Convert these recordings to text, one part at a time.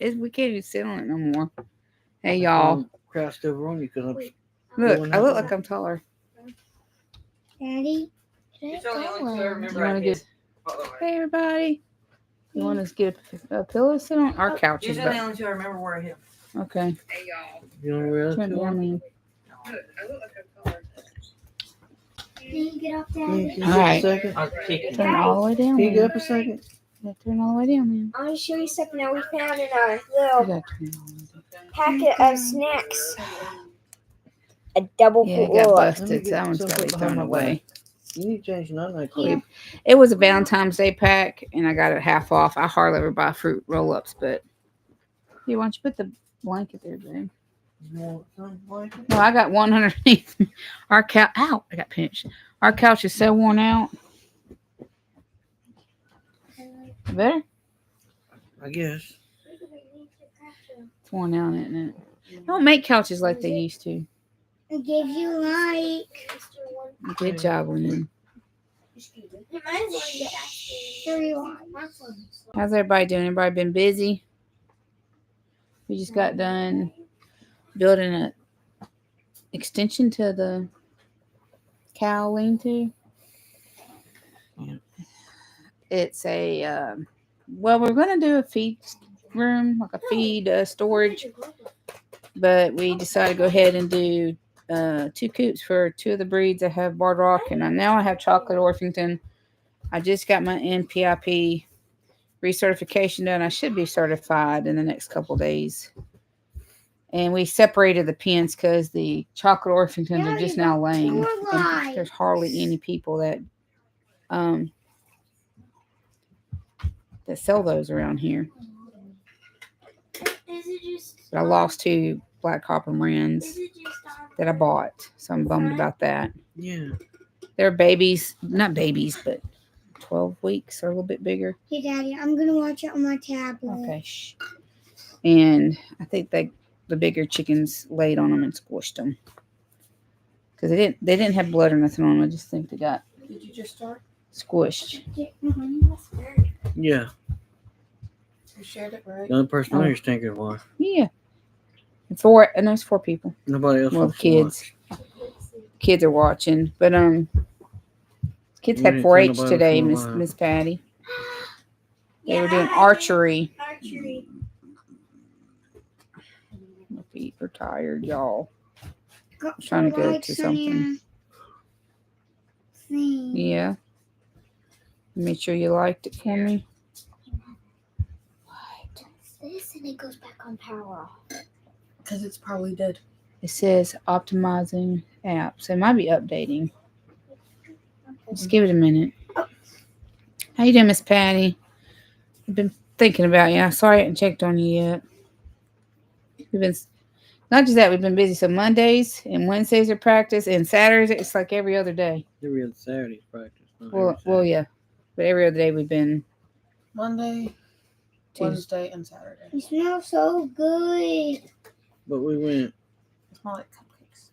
We can't even sit on it no more. Hey, y'all. Crouched over on you because Look, I look like I'm taller. Daddy, It's only two I remember. You want to get? Hey, everybody. You want us to get a pillow to sit on? Our couch is These are the about. only two I remember where I hit. Okay. Hey, y'all. You know where else Turn you it down want? then. I look like I'm taller. can you get up, Can you Daddy? get All right. a second? I'll kick it. Turn it all the way down. Can you get Then. up a second? Yeah, turn it all the way down then. I want to show you something that we found in our You little gotta turn it all the way packet of snacks. A double down. Yeah, it foot got roll. busted. So that one's got to be Something thrown behind my away. You need to change your night Yeah. clothes. It was a Valentine's Day pack, and I got it half off. I hardly ever buy fruit roll-ups, but here, why don't you put the blanket there, babe? You want some blanket? No, I got one underneath our couch. Ow! I got pinched. Our couch is so worn out. Better? I guess. It's worn out, isn't it? They don't make couches like they used to. It gives you like. Good job, Lynn. How's everybody doing? Everybody been busy? We just got done building a extension to the cow lean-to. Yeah. It's a well, we're gonna do a feed room, like a feed storage, but we decided to go ahead and do 2 coops for 2 of the breeds that have barred rock, and now I have chocolate Orpington. I just got my NPIP recertification done. I should be certified in the next couple days. And we separated the pens because the chocolate Orpingtons are just now laying. And there's hardly any people that sell those around here. But I lost 2 black copper Marins that I bought, so I'm bummed about that. Yeah. They're babies, not babies, but 12 weeks or a little bit bigger. Hey, Daddy, I'm gonna watch it on my tablet. Okay, shh. And I think the bigger chickens laid on them and squished them because they didn't have blood or nothing on them. I just think they got. Did you just start? Squished. Yeah. You shared it, right? The only person on your stinker was. Yeah. And 4, and there's 4 people. Nobody else Well, the wants to kids. watch. Kids are watching, but kids You had didn't 4-H tell nobody today, what's going on. Miss Patty. They were doing archery. My feet are tired, y'all. I'm trying to go to something. Yeah. Make sure you liked it for me. What? This and it goes back on power off. Because it's probably dead. It says optimizing app, so it might be updating. Just give it a minute. How you doing, Miss Patty? I've been thinking about you. Sorry I haven't checked on you yet. We've been not just that, we've been busy. So Mondays and Wednesdays are practice, and Saturdays it's like every other day. Every other Saturday's practice. not Well, every Saturday. yeah, but every other day we've been Monday, Tuesday. Wednesday, and Saturday. It smells so good. But we went. It's more like cupcakes.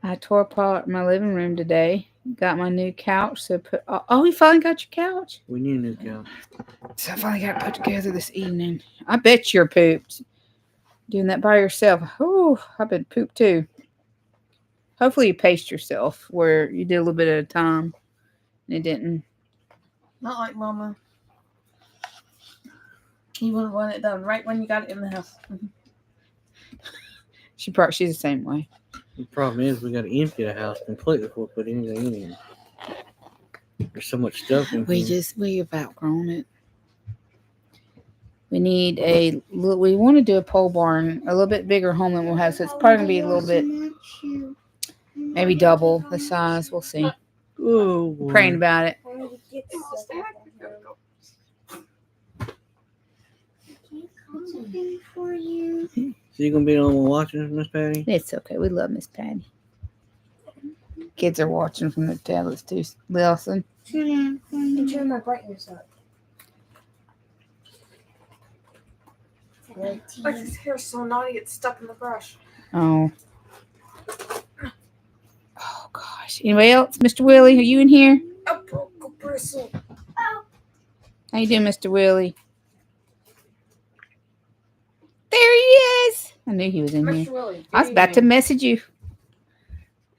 I tore apart my living room today. Got my new couch. So you finally got your couch. We need a new couch. So I finally got it put together this evening. I bet you're pooped doing that by yourself. Oh, I've been pooped too. Hopefully you paced yourself where you did a little bit at a time and it didn't. Not like Mama. You wouldn't want it done right when you got it in the house. She's the same way. The problem is we got to empty the house completely before we put anything in here. There's so much stuff in here. We've outgrown it. We want to do a pole barn, a little bit bigger home than we'll have. So it's probably going to be a little bit, maybe double the size. We'll see. Oh, boy. Praying about it. For you. So you gonna be the only one watching this, Miss Patty? It's okay. We love Miss Patty. Kids are watching from their tablets too. Listen. Turn my brightness up. Like his hair's so naughty, it's stuck in the brush. Oh. Oh gosh. Anybody else? Mr. Willie, are you in here? A broke person. How you doing, Mr. Willie? There he is. I knew he was in here. Mr. Willie. I was about to message you.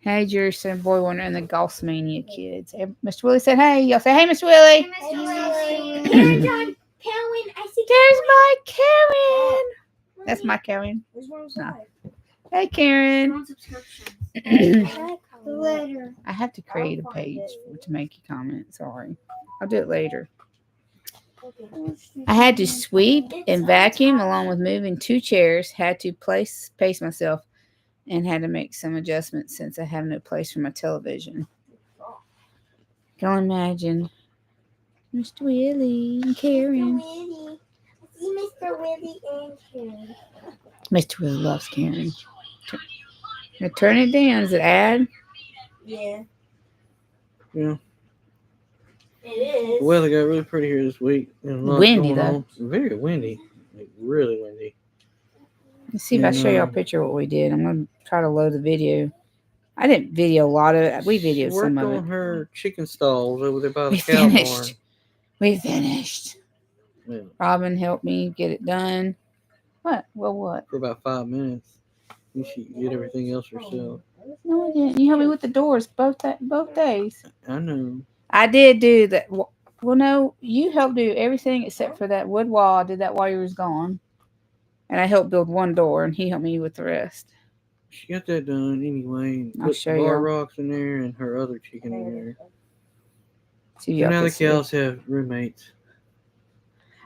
Hey, Jerson, Boy Wonder, and the GossMania kids. Mr. Willie said, hey. Y'all say, hey, Mr. Willie. Hands on Cowan. I see. There's my Karen. That's my Karen. No. Hey, Karen. The letter. I have to create a page to make you comment. Sorry. I'll do it later. I had to sweep and vacuum along with moving 2 chairs. Had to pace myself and had to make some adjustments since I have no place for my television. Can only imagine. Mr. Willie and Karen. Willie. I see Mr. Willie and Karen. Mr. Willie loves Karen. Now turn it down. Is it ad? Yeah. Yeah. It is. The weather got really pretty here this week. There's a lot Windy, going though. on. Very windy. Like, really windy. Let's see if I And, show y'all a picture of what we did. I'm going to try to load the video. I didn't video a lot of it. We She videoed worked some of on it. her chicken stalls over there by the We cow barn. finished. We finished. Yeah, Robin helped me get it done. What? Well, what? for about 5 minutes. And she did everything else herself. No, I didn't. You helped me with the doors both days. I know. I did do that. Well, no, you helped do everything except for that wood wall. I did that while you was gone. And I helped build one door, and he helped me with the rest. She got that done anyway. And I'll put show bar y'all. rocks in there and her other chicken in there. See if So y'all now can the see it. cows have roommates.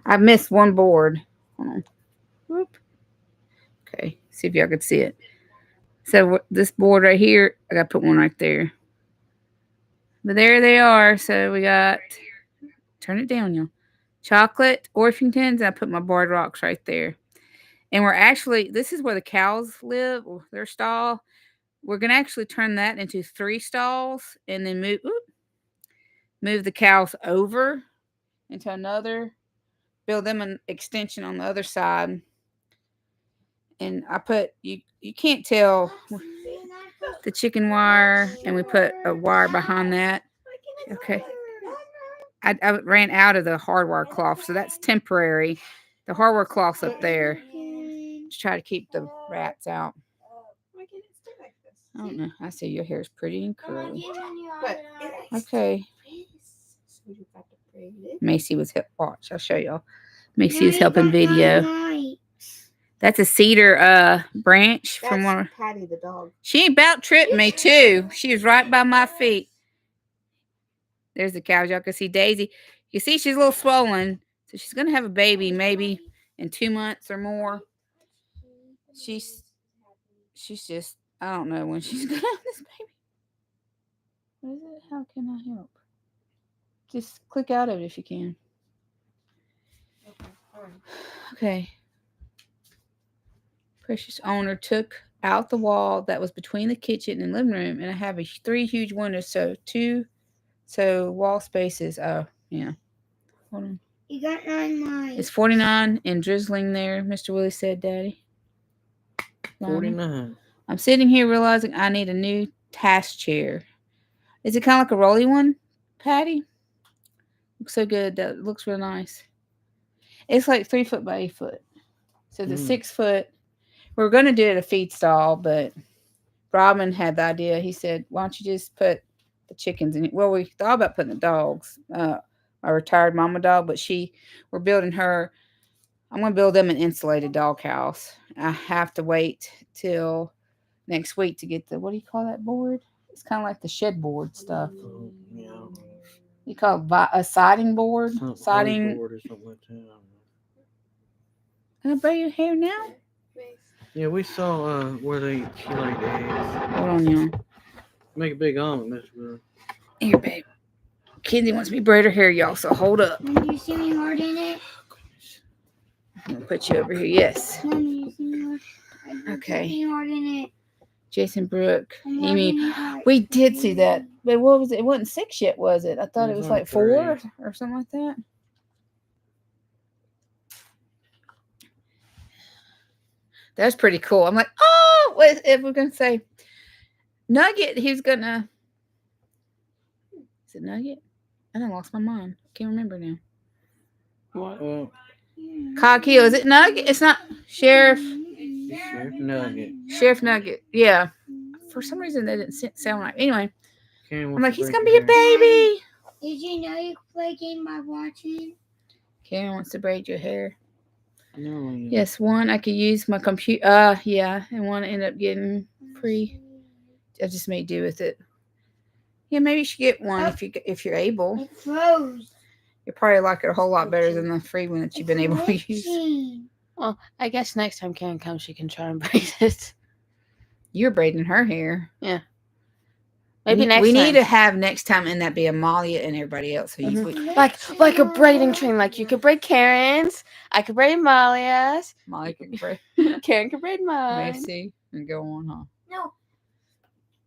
I missed one board. Hold on. Whoop. Okay, see if y'all could see it. So this board right here, I got to put one right there. But there they are. So we got, turn it down, y'all. Chocolate Orpingtons. I put my board rocks right there. And we're actually, this is where the cows live, or their stall. We're going to actually turn that into 3 stalls and then move the cows over into another, build them an extension on the other side. And I put, you can't tell the chicken wire, and we put a wire behind that. Okay. I ran out of the hardware cloth, so that's temporary. The hardware cloth's up there. Just try to keep the rats out. I don't know. I see your hair is pretty and curly. Okay. Macy was watch. I'll show y'all. Macy was helping video. That's a cedar branch from one. Patty the dog. She about tripped me too. She was right by my feet. There's the cows. Y'all can see Daisy. You see she's a little swollen. So she's gonna have a baby maybe in 2 months or more. She's just, I don't know when she's gonna have this baby. What is it? How can I help? Just click out of it if you can. Okay. Precious owner took out the wall that was between the kitchen and living room, and I have 3 huge windows, so wall spaces. Oh, yeah. Hold on. You got 9 miles. It's 49 and drizzling there, Mr. Willie said, Daddy. 49. I'm sitting here realizing I need a new task chair. Is it kind of like a rolly one, Patty? Looks so good. That looks real nice. It's like 3 foot by 8 foot. So the 6 foot. We were going to do it at a feed stall, but Robin had the idea. He said, why don't you just put the chickens in it? Well, we thought about putting the dogs. A retired mama dog, but we're building her. I'm going to build them an insulated dog house. I have to wait till next week to get the, what do you call that board? It's kind of like the shed board stuff. Oh, yeah. You call it a siding board? Siding. Board or something like that. Can I braid your hair now? Yeah, we saw where she laid eggs. Hold on, y'all. Make a big omelet, Mr. Bill. Here, babe. Kenzie wants me to braid her hair, y'all, so hold up. Mom, do you see me hard in it? I'm going to put you over here. Yes. Mom, do you see me hard? Okay. See me hard in it. Jason Brooke. I'm Amy. hard in it. We did see that. But what was it? It wasn't 6 yet, was it? I thought It it was was like on 4 3. or something like that. That's pretty cool. I'm like, oh, what if we're going to say Nugget, he's going to. Is it Nugget? I done lost my mind. Can't remember now. What? Well, Coghill. Is it Nugget? It's not Sheriff. Sheriff Nugget. Sheriff Nugget. Yeah. For some reason, they didn't sound right. Anyway, Karen I'm wants like, to he's break going to your be a baby. Did you know you could play a game by watching? Karen wants to braid your hair. hair. No, yeah. Yes, one I could use my computer. Yeah, and one I ended up getting free. I just made do with it. Yeah, maybe you should get one if you're able. It froze. You probably like it a whole lot better than the free one that you've been able to use. Glitching. Well, I guess next time Karen comes, she can try and braid it. You're braiding her hair. Maybe next we time. need to have next time, and that be Amalia and everybody else. So you Like a braiding train. Like you could braid Karen's, I could braid Malia's, Amalia can braid Karen could braid mine. Macy and go on, huh? No.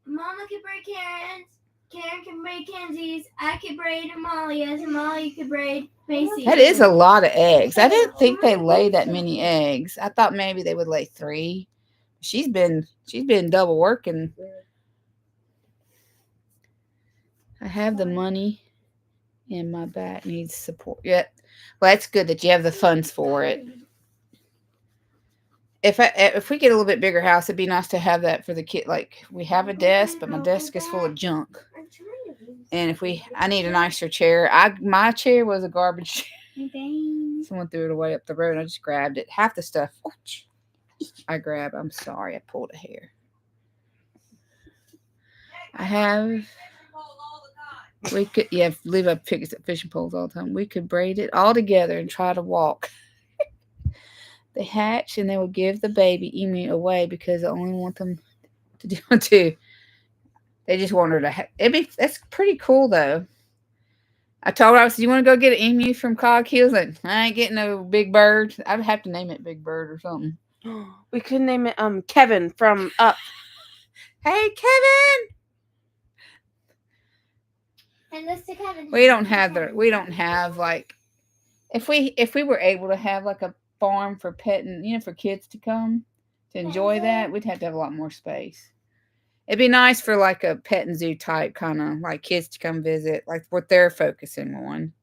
Mama could braid Karen's. Karen can braid Kenzie's. I could braid Amalia's. Amalia could braid Macy's. That is a lot of eggs. I didn't think they lay that many eggs. I thought maybe they would lay 3. She's been double working. I have the money, and my back needs support. Yeah, well, that's good that you have the funds for it. If we get a little bit bigger house, it'd be nice to have that for the kid. Like we have a desk, but my desk is full of junk. And I need a nicer chair. My chair was a garbage chair. Someone threw it away up the road. I just grabbed it. Half the stuff I'm sorry, I pulled a hair. We could, leave up fishing poles all the time. We could braid it all together and try to walk. They hatch and they will give the baby emu away because I only want them to do it too. They just want her to. That's pretty cool though. I told her, I said, "You want to go get an emu from Cog Hills?" Like, I ain't getting no big bird. I'd have to name it Big Bird or something. We could name it Kevin from Up. Hey, Kevin. And let's take out We don't have like if we were able to have like a farm for petting, for kids to come to enjoy that, we'd have to have a lot more space. It'd be nice for like a pet and zoo type kind of like kids to come visit, like what they're focusing on.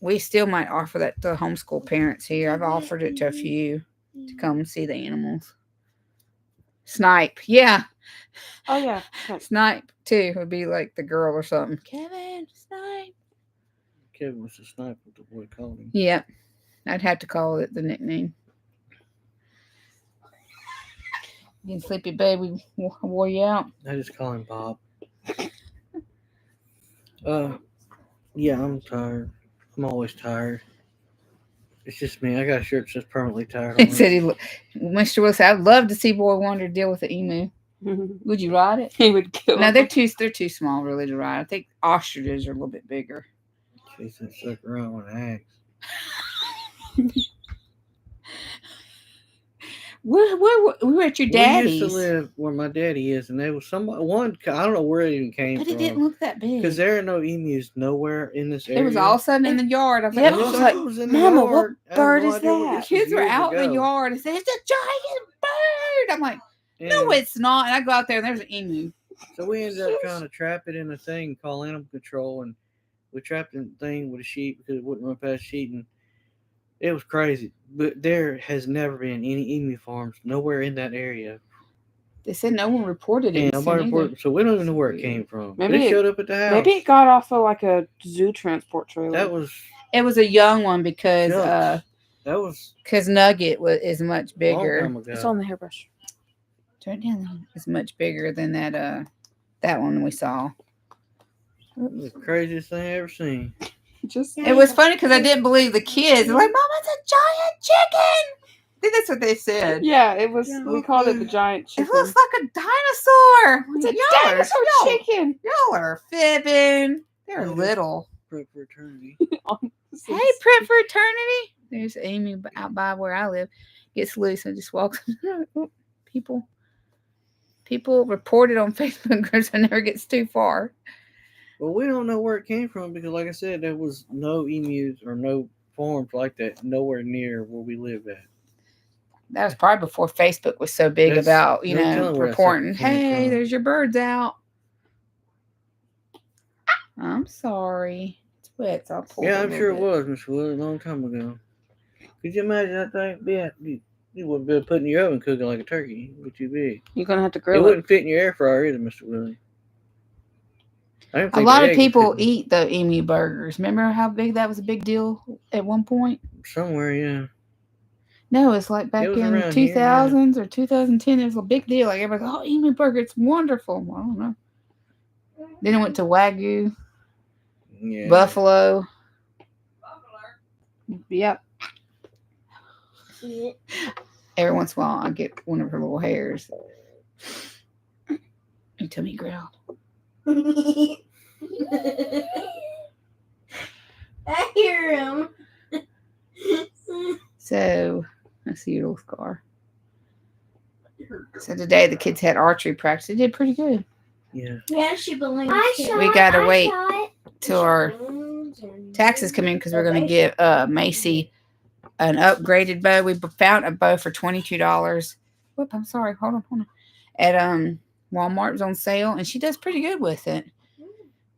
We still might offer that to homeschool parents here. I've offered it to a few to come see the animals. Snipe, yeah. Oh yeah, Snipe too would be like the girl or something. Kevin, Snipe. Kevin was a sniper, what the boy called him. Yeah, I'd have to call it the nickname. You sleepy baby wore you out. I just call him Bob. Yeah, I'm tired. I'm always tired. It's just me. I got a shirt that says permanently tired. He said, Mr. Willis, I'd love to see Boy Wonder deal with the emu. Would you ride it? He would kill. No, they're too small really to ride. I think ostriches are a little bit bigger. Chase that sucker around with an axe. We were at your daddy's. We used to live where my daddy is, and there was I don't know where it even came But from. it didn't look that big. Because there are no emus nowhere in this area. It was all of a sudden in the yard. I was Yeah, like, it was oh. like, Mama, what bird is that? The kids were out in the yard and said, it's a giant bird. I'm like, no, it's not. And I go out there and there's an emu. So we ended up trying to trap it in a thing called animal control, and we trapped the thing with a sheet because it wouldn't run past sheet, and it was crazy. But there has never been any emu farms nowhere in that area. They said no one reported it. And nobody reported, so we don't even know where it came from. Maybe it showed up at the house. Maybe it got off of like a zoo transport trailer. It was a young one because Nugget is much bigger. It's on the hairbrush. Turn it down. It's much bigger than that one we saw. The craziest thing I ever seen. It was funny because I didn't believe the kids. They're like, Mama, it's a giant chicken. I think that's what they said. Yeah, it was. We called it the giant chicken. It looks like a dinosaur. It's a dinosaur chicken. Y'all are fibbing. They're little. Prep for eternity. Hey, prep for eternity. There's Amy out by where I live. Gets loose and just walks. People report it on Facebook groups and never gets too far. Well, we don't know where it came from because, like I said, there was no emus or no farms like that nowhere near where we live at. That was probably before Facebook was so big about, reporting. Hey, there's your birds out. I'm sorry. It's sweats. I'll pull Yeah, a I'm little sure it bit. was, Miss Wood, a long time ago. Could you imagine that thing? Yeah, you wouldn't be able to put in your oven cooking like a turkey. It would be too big. You're gonna have to It grill it. wouldn't fit in your air fryer either, Mr. Willie. I don't A think lot the of egg would people fit in eat the emu burgers. Remember how big that was a big deal at one point? somewhere, yeah. No, it's like back was in around here, 2000s or 2010. It was a big deal. Like everybody's like, oh, emu burger, it's wonderful. Well, I don't know. Then it went to Wagyu, Yeah. Buffalo. Yep. Every once in a while, I get one of her little hairs. You tell me growl. I hear him. So, I see your little scar. So today the kids had archery practice. They did pretty good. Yeah. Yeah, she believes. We gotta wait till our taxes come in because we're going to give Macy an upgraded bow. We found a bow for $22. Whoop, I'm sorry. Hold on. At Walmart. It was on sale, and she does pretty good with it.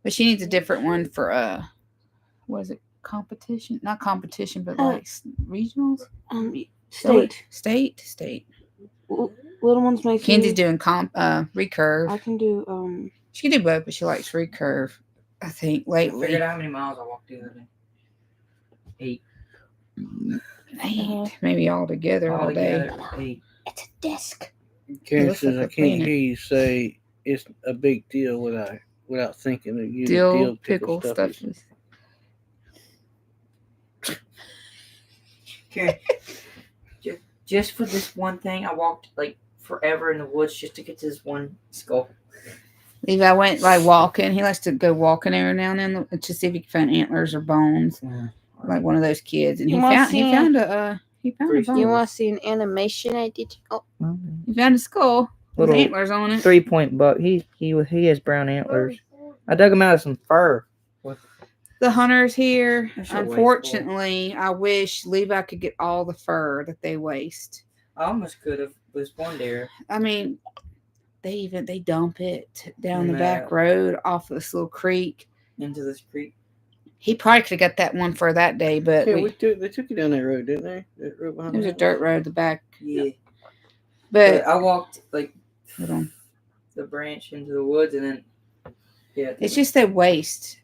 But she needs a different one for what is it? Competition? Not competition, but like regionals. State. Little ones make Kenzie's doing recurve. I can do She can do both, but she likes recurve. I think I figured lately. out how many miles I walked the other day. 8, maybe all together all day. Altogether, 8. it's a disc. Karen looks says, like I a can't planet. hear you say it's a big deal without thinking of you. Dill pickle stuff. Okay. Just for this one thing, I walked like forever in the woods just to get to this one skull. Levi went like walking. He likes to go walking every now and then to see if he can find antlers or bones, like one of those kids. And he found a bone. You want to see an animation I did? Oh, He found a skull with Little antlers on it. 3-point buck. He has brown antlers. I dug him out of some fur. The hunter's here. That's a Unfortunately, I wish Levi could get all the fur that they waste. I almost could have with one deer. I mean, they dump it down the No. back road off of this little creek. Into this creek. He probably could have got that one fur that day, but Yeah, they took you down that road, didn't they? That road behind it was the a house? dirt road, the back. Yeah. But But I walked like hold on. the branch into the woods and then It's just a waste.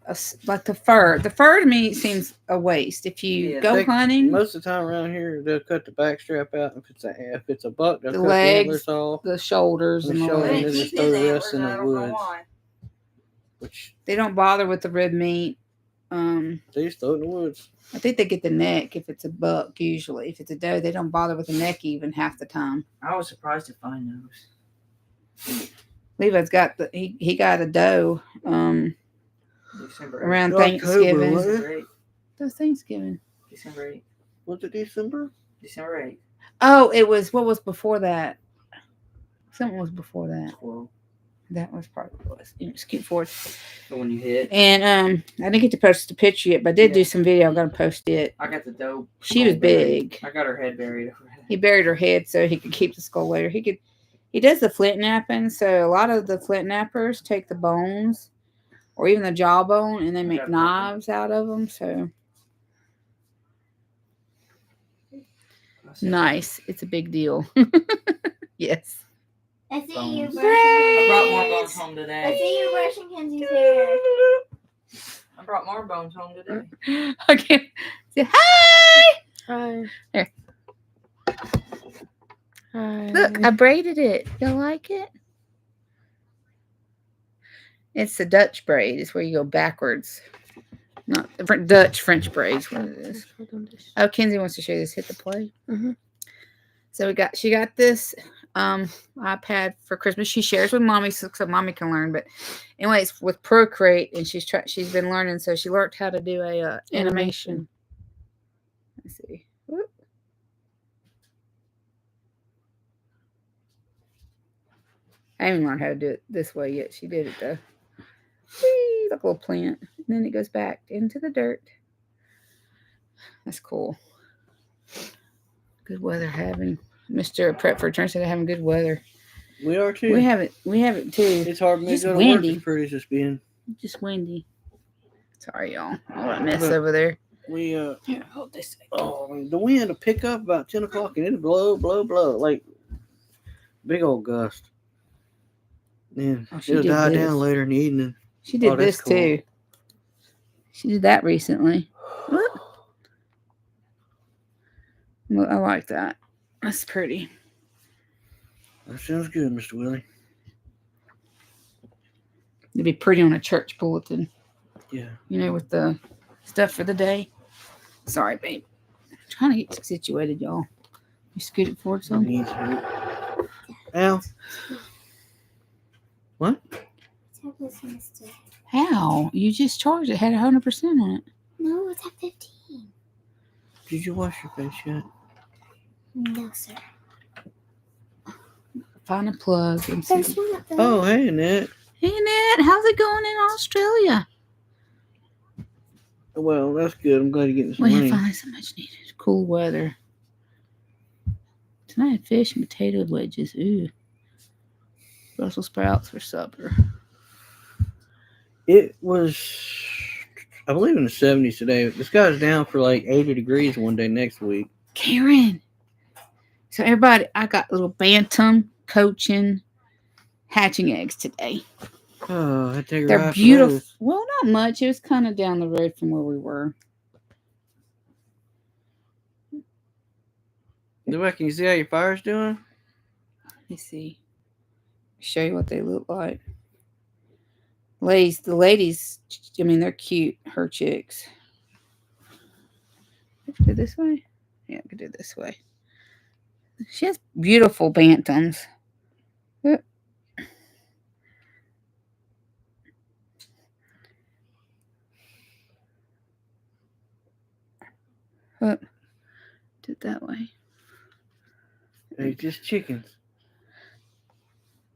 Like the fur. The fur to me seems a waste. If you Yeah, go hunting, Most of the time around here, they'll cut the back strap out. If it's a buck, they'll The cut legs, the antlers off. the shoulders The and the shoulder, and legs. then just throw the rest in the woods. Which They don't bother with the rib meat. they just throw it in the woods. I think they get the neck if it's a buck usually. If it's a doe, they don't bother with the neck even half the time. I was surprised to find those. Levi's got he got a doe December 8th. around October, Thanksgiving. wasn't it? December 8th. That's Thanksgiving. December 8th. Was it December? December 8th. Oh, it was what was before that? Something was before that. Squirrel. That was probably what it was. You know, skip forward. The one you hit. And I didn't get to post the picture yet, but I did do Yeah. some video. I'm gonna post it. I got the doe. She was skull buried. big. I got her head buried over there. He buried her head so he could keep the skull later. He does the flint napping, so a lot of the flint nappers take the bones or even the jawbone and they make knives out of them. So nice. It's a big deal. Yes. I see you Bones. brushing. I brought more bones Kenzie's- home I today. see you brushing Kenzie's hair. I brought more bones home today. Okay. Say hi. hi. Here. Hi. Look, I braided it. You like it? It's the Dutch braid. It's where you go backwards. Not the Dutch French braids. What it is. Oh, Kenzie wants to show you this. Hit the play. Mhm. So she got this iPad for Christmas. She shares with mommy so mommy can learn. But anyway, it's with Procreate, and she's been learning. So she learned how to do a animation. Let's see. Whoop. I haven't learned how to do it this way yet. She did it though. Whee, like a little plant. And then it goes back into the dirt. That's cool. Good weather having Mr. Prep for Return said having good weather. We are too. We have it too. It's hard for me to Just go to work windy. as pretty as it's been. Just windy. Sorry, y'all. All that mess But- over there. We Here, hold this. oh, I mean, the wind will pick up about 10 o'clock and it'll blow like big old gust. Then Oh, she it'll did die this. down later in the evening. She did Oh, that's this cool. too. She did that recently. Look. Well, I like that. That's pretty. That sounds good, Mr. Willie. It'd be pretty on a church bulletin, Yeah. you know, with the stuff for the day. Sorry, babe. I'm trying to get situated, y'all. You scoot it forward some. Needs help. Al, what? How? You just charged it. Had 100% on it. No, it's at 15. Did you wash your face yet? No, sir. Find a plug. And see. There's one up there. Oh, hey, Annette. Hey, Ned. How's it going in Australia? Well, that's good. I'm glad you're getting some We have rain. finally so much needed. Cool weather. Tonight, fish and potato wedges. Ooh. Brussels sprouts for supper. It was, I believe, in the 70s today. The sky's down for like 80 degrees one day next week. Karen. So everybody, I got little bantam, cochin, hatching eggs today. Oh, I take a They're ride for beautiful. those. Well, not much. It was kind of down the road from where we were. Can you see how your fire's doing? Let me see. Show you what they look like. The ladies, I mean, they're cute. Her chicks. I could do it this way? Yeah, I could do it this way. She has beautiful bantams. Yep. Oh, do it that way. They just chickens.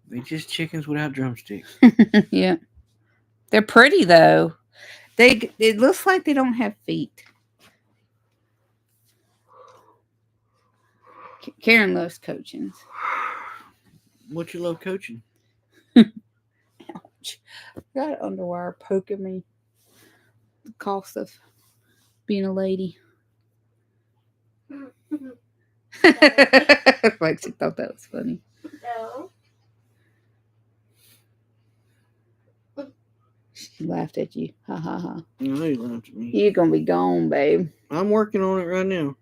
They just chickens without drumsticks. Yeah. They're pretty though. It looks like they don't have feet. Karen loves coachings. What you love coaching? Ouch. Got underwire poking me. The cost of being a lady. Lexi thought that was funny. No. She laughed at you. Ha ha ha. No, you laughed at me. You're gonna be gone, babe. I'm working on it right now.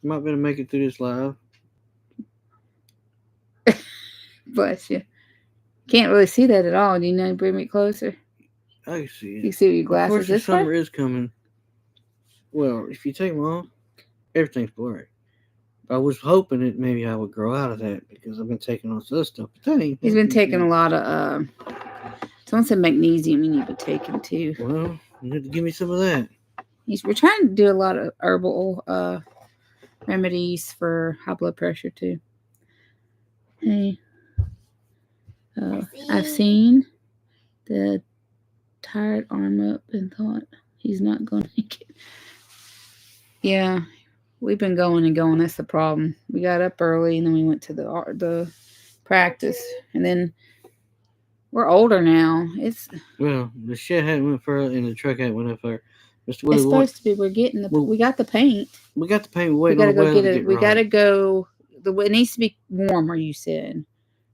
Might be able to make it through this live. Bless you. Can't really see that at all. Do you know? Bring me closer. I can see You it. see with your Of glasses course, the this summer way? is coming. Well, if you take them off, everything's blurry. I was hoping that maybe I would grow out of that because I've been taking on some other stuff. But that ain't He's been helping taking a me. lot of someone said magnesium you need to be taking too. Well, you have to give me some of that. We're trying to do a lot of herbal remedies for high blood pressure too. Hey, I've seen the tired arm up and thought he's not going to make it. Yeah, we've been going and going. That's the problem. We got up early and then we went to the practice, and then we're older now. It's Well, the shed hadn't went further and the truck hadn't went up further. Mr. it's Willie, supposed to be. We're getting we got the paint. got the paint. We're We waiting gotta on the go weather get to it. get We right. gotta go. It needs to be warmer. You said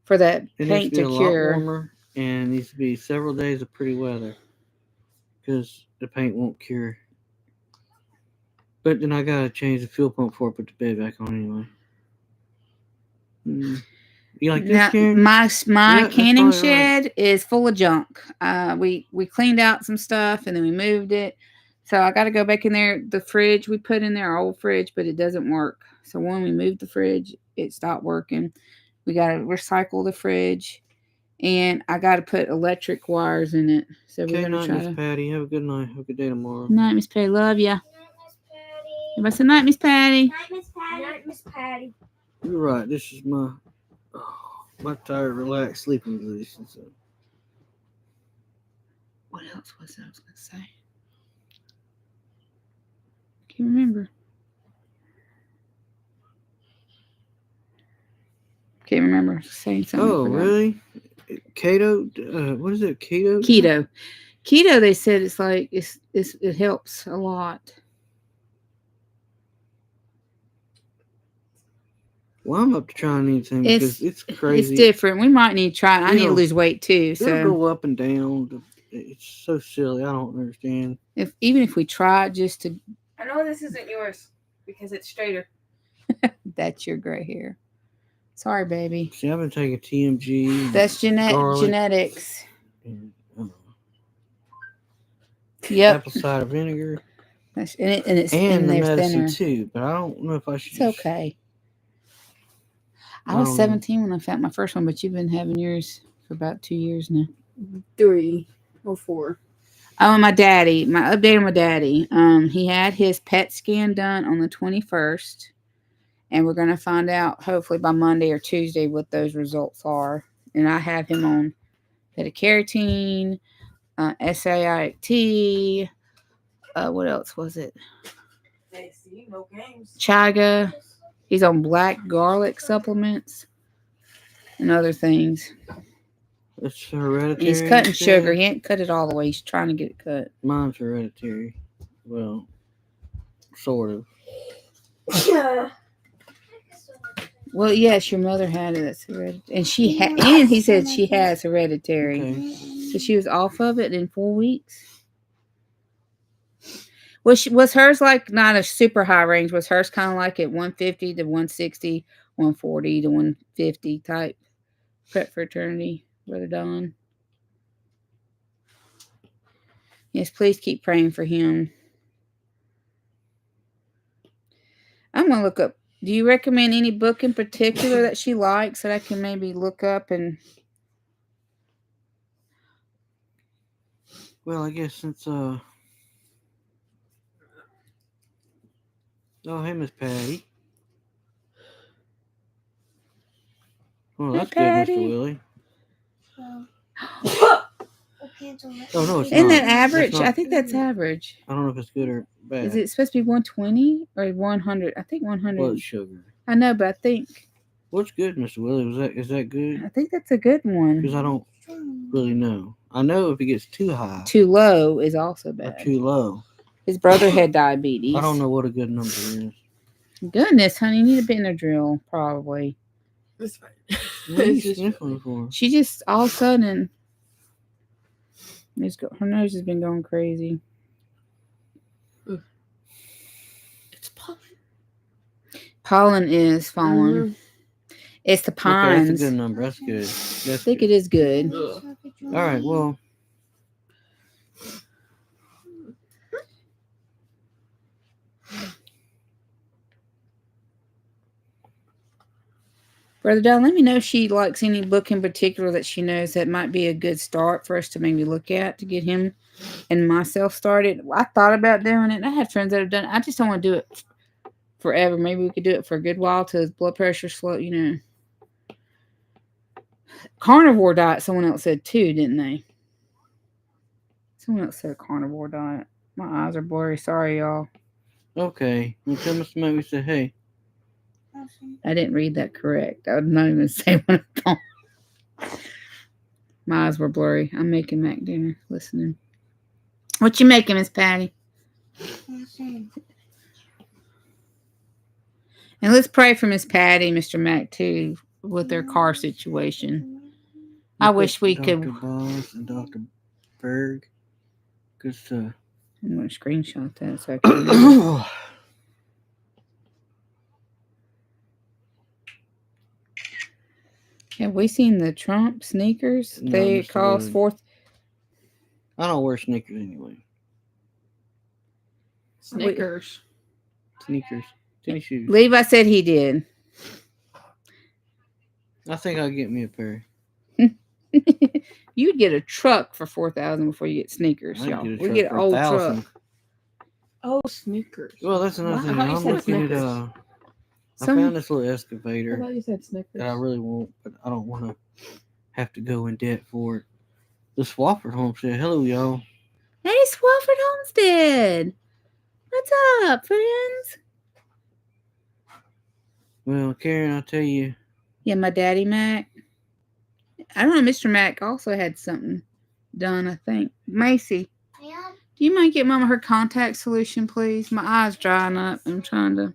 for that It needs paint to be to a lot cure. warmer and it needs to be several days of pretty weather because the paint won't cure. But then I gotta change the fuel pump before I put the bed back on anyway. You like this, Now, Karen? my Yeah, that's canning probably right. shed is full of junk. We cleaned out some stuff and then we moved it. So I got to go back in there. The fridge we put in there, our old fridge, but it doesn't work. So when we moved the fridge, it stopped working. We got to recycle the fridge, and I got to put electric wires in it. So Okay, we're gonna night, try Miss to. Patty. Have a good night. Have a good day tomorrow. Night, Miss Patty. Love ya. Night, Miss Patty. Everybody say night, Miss Patty. Night, Miss Patty. Night, Miss Patty. You're right. This is my tired, relaxed sleeping position. So. What else was I was gonna say? Can't remember. Can't remember saying something. Oh, I forgot. really? Keto? What is it? Keto? Keto. Keto, they said it's like it helps a lot. Well, I'm up to trying anything because it's It's crazy. different. We might need to try it. I need to It'll- lose weight too. It'll So go up and down. It's so silly. I don't understand. even if we try it just to, I know this isn't yours because it's straighter. that's your gray hair. Sorry, baby. See, I've been taking TMG. That's garlic, genetics. and, Yep. apple cider vinegar. And it's And in the there medicine thinner. too, but I don't know if I should. It's okay. I was 17 when I found my first one, but you've been having yours for about 2 years now. 3 or 4. Oh, and my update on my daddy. He had his PET scan done on the 21st, and we're going to find out hopefully by Monday or Tuesday what those results are. And I have him on beta-carotene, SAIT. What else was it? Hey, see, no games. Chaga. He's on black garlic supplements and other things. It's hereditary. He's cutting you said? sugar. He ain't cut it all the way. He's trying to get it cut. Mine's hereditary. Well, sort of. Yeah. Well, yes, your mother had it. That's hereditary, and he said she has hereditary. Okay. So she was off of it in 4 weeks. Was hers like not a super high range? Was hers kind of like at 150 to 160, 140 to 150 type prep for eternity, Brother Don? Yes, please keep praying for him. I'm going to look up. Do you recommend any book in particular that she likes that I can maybe look up and... Well, I guess since oh, hey, Miss Patty. Oh, that's good, Patty. Mr. Willie. Oh no, it's Isn't not. that average? That's not- I think that's average. I don't know if it's good or bad. Is it supposed to be 120 or 100? I think 100. Blood sugar. I know, but I think What's good, Mr. Willie? Is that good? that's a good one. Because I don't really know. I know if it gets too high Too low is also or bad. too low. His brother had diabetes. I don't know what a good number is. Goodness, honey, you need a Benadryl, probably. It's fine. What are you sniffling for? She just all of a sudden, her nose has been going crazy. It's pollen. Pollen is falling. It's the Okay, pines. that's a good number. That's good. I think it is good. All right, well. Brother Don, let me know if she likes any book in particular that she knows that might be a good start for us to maybe look at to get him and myself started. I thought about doing it. I have friends that have done it. I just don't want to do it forever. Maybe we could do it for a good while till his blood pressure slow, Carnivore diet, someone else said too, didn't they? Someone else said a carnivore diet. My eyes are blurry. Sorry, y'all. Okay. Well, tell Mr. Mac we said, hey. I didn't read that correct. I would not even say what I thought. My eyes were blurry. I'm making Mac dinner. Listening. What you making, Miss Patty? And let's pray for Miss Patty, Mr. Mac, too, with their car situation. I wish we could. Dr. Boss and Dr. Berg. Good stuff. I'm going to screenshot that so I can. Have we seen the Trump sneakers? No, They Mr. cost Willie. fourth. I don't wear sneakers anyway. Snickers. Sneakers. Tennis shoes. Levi said he did. I think I'll get me a pair. You'd get a truck for $4,000 before you get sneakers, I'd y'all. get a We truck get for an old $1,000. truck. Oh, sneakers. Well, that's another Wow, thing. I thought you I'm said looking at Snickers. I Some- found this little I excavator thought you said Snickers. that I really want, but I don't want to have to go in debt for it. The Swafford Homestead. Hello, y'all. Hey, Swafford Homestead. What's up, friends? Well, Karen, I'll tell you. Yeah, my daddy Mac. I don't know. Mr. Mac also had something done, I think. Macy, Yeah. do you mind getting Mama her contact solution, please? My eye's drying up. I'm trying to.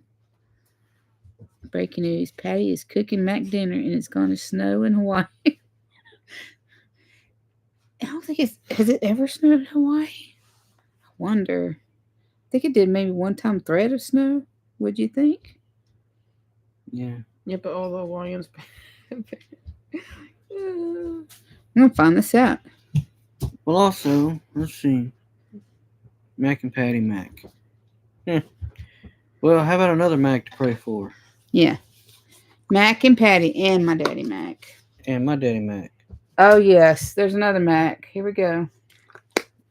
Breaking news: Patty is cooking Mac dinner, and it's going to snow in Hawaii. I don't think it's. Has it ever snowed in Hawaii? I wonder. I think it did maybe one time thread of snow. Would you think? Yeah. Yeah, but all the Hawaiians. I'm gonna find this out. Well, also, let's see. Mac and Patty Mac. Well, how about another Mac to pray for? Yeah, Mac and Patty and my daddy Mac. And my daddy Mac. Oh yes, there's another Mac. Here we go.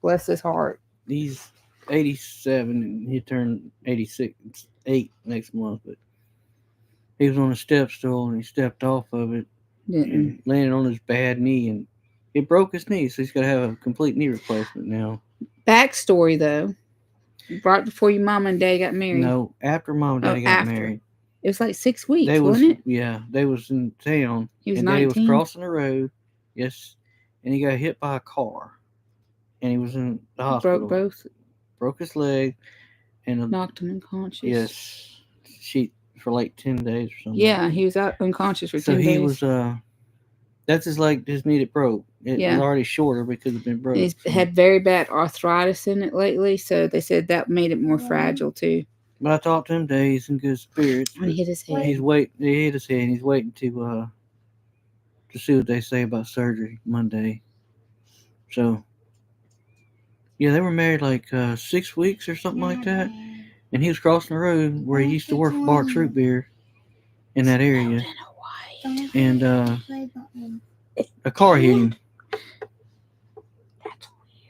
Bless his heart. He's 87 and he turned 8 next month, but he was on a step stool and he stepped off of it Didn't. and landed on his bad knee and it broke his knee, so he's got to have a complete knee replacement now. Backstory though, right before your mom and dad got married. No, after mom and daddy got after. married. It was like 6 weeks, They was, wasn't it? yeah, they was in town. He was and Daddy was 19. crossing the road, yes, and he got hit by a car, and he was in the hospital. Broke his leg, and Knocked him unconscious. yes, sheet for like 10 days or something. Yeah, he was out unconscious for 10 so days. he was that's his knee that broke. It Yeah. was already shorter because it's been broke. He's so. had very bad arthritis in it lately, so they said that made it more fragile too. But I talked to him days in good spirits. When he hit his head. He hit his head. And he's waiting to see what they say about surgery Monday. So yeah, they were married like 6 weeks or something like that. And he was crossing the road where he used to work for Barks Root Beer in that area. And a car hit him.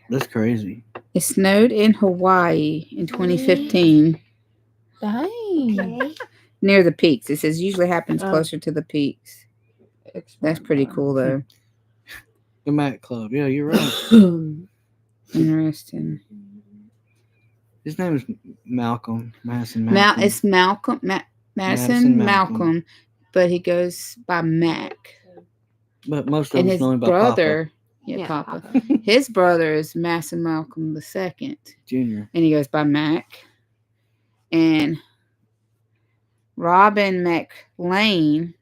That's crazy. It snowed in Hawaii in 2015 Dang. near the peaks. It says usually happens Oh. closer to the peaks. That's pretty cool though. The Mac Club. Yeah, you're right. Interesting. His name is Malcolm. Madison Malcolm. It's Malcolm. Madison Malcolm, but he goes by Mac. But most of And us his know him by brother, Yeah, Papa. His brother is Madison Malcolm II, Papa Jr. and he goes by Mac. And Robin McLean,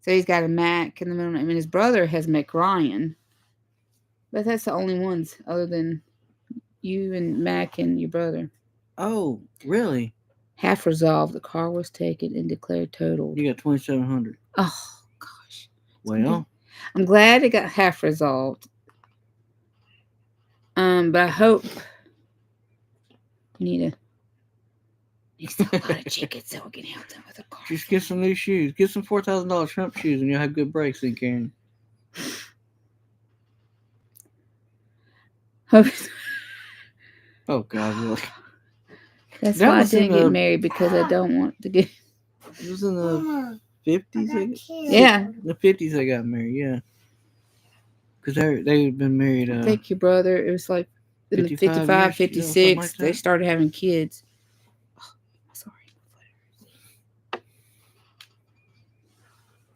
so he's got a Mac in the middle name, and his brother has McRyan. But that's the only ones other than you and Mac and your brother. Oh, really? Half resolved. The car was taken and declared totaled. You got 2,700. Oh gosh. Well, I'm glad it got half resolved. But I hope we need to sell a lot of chickens so we can help them with the car. just get some new shoes. Get some $4,000 Trump shoes, and you'll have good brakes then, Karen. Oh God, look. That's That why I was in didn't get the- married, because I don't want to get. It was in the 50s. Yeah, The 50s they got married. Yeah, because they've been married. I think your brother. It was like in the 55 55, years, 56. something like They that. started having kids. Oh, sorry.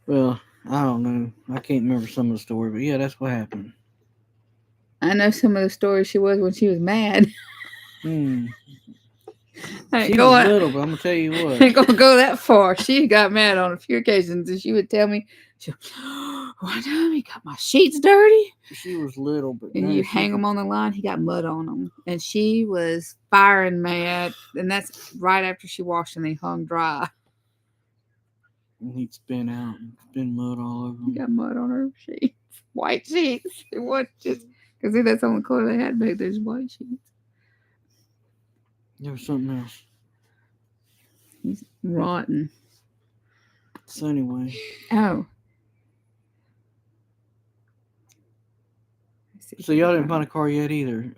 Well, I don't know. I can't remember some of the story, but yeah, that's what happened. I know some of the stories she was when she was mad. Hmm. I ain't She going- was little, but I'm gonna tell you I what. ain't gonna go that far. She got mad on a few occasions, and she would tell me, "One time he got my sheets dirty." She was little, but And no, you she hang could- them on the line, he got mud on them. And she was firing mad. And that's right after she washed and they hung dry. and he'd spin out and spin mud all over He him. got mud on her sheets. White sheets. It wasn't just because that's the only color they had back there's white sheets. There was something else. He's rotten. So anyway, Oh. so y'all didn't find a car yet either,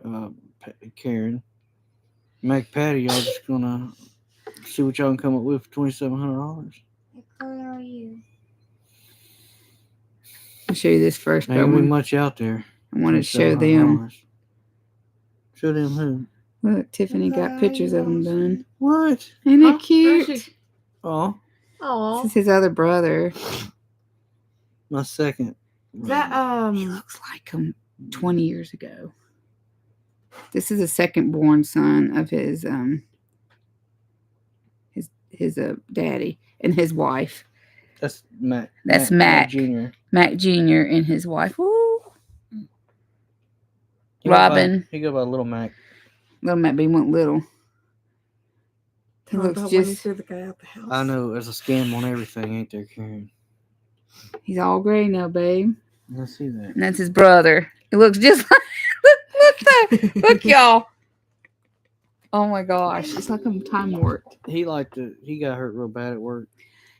Karen. Mac Patty, y'all just gonna see what y'all can come up with for $2,700. What color are you? I'll show you this first, but I Ain't we want, much out there. I want to show them. $2,700. Show them who? Look, Tiffany got pictures of them done. What? Ain't Huh? it cute? Where's Oh, Oh, This is his other brother. my second. that He looks like him. 20 years ago. This is the second born son of his daddy and his wife. That's Mac. That's Mac. Jr. Mac Jr. and his wife. Woo. He Robin. He go by Little Mac. Little Mac, but he went little. He How looks about when you just. threw the guy out the house? I know there's a scam on everything, ain't there, Karen? He's all gray now, babe. I see that. And that's his brother. It looks just like. Look, y'all. Oh my gosh, it's like I'm time warped. He He got hurt real bad at work.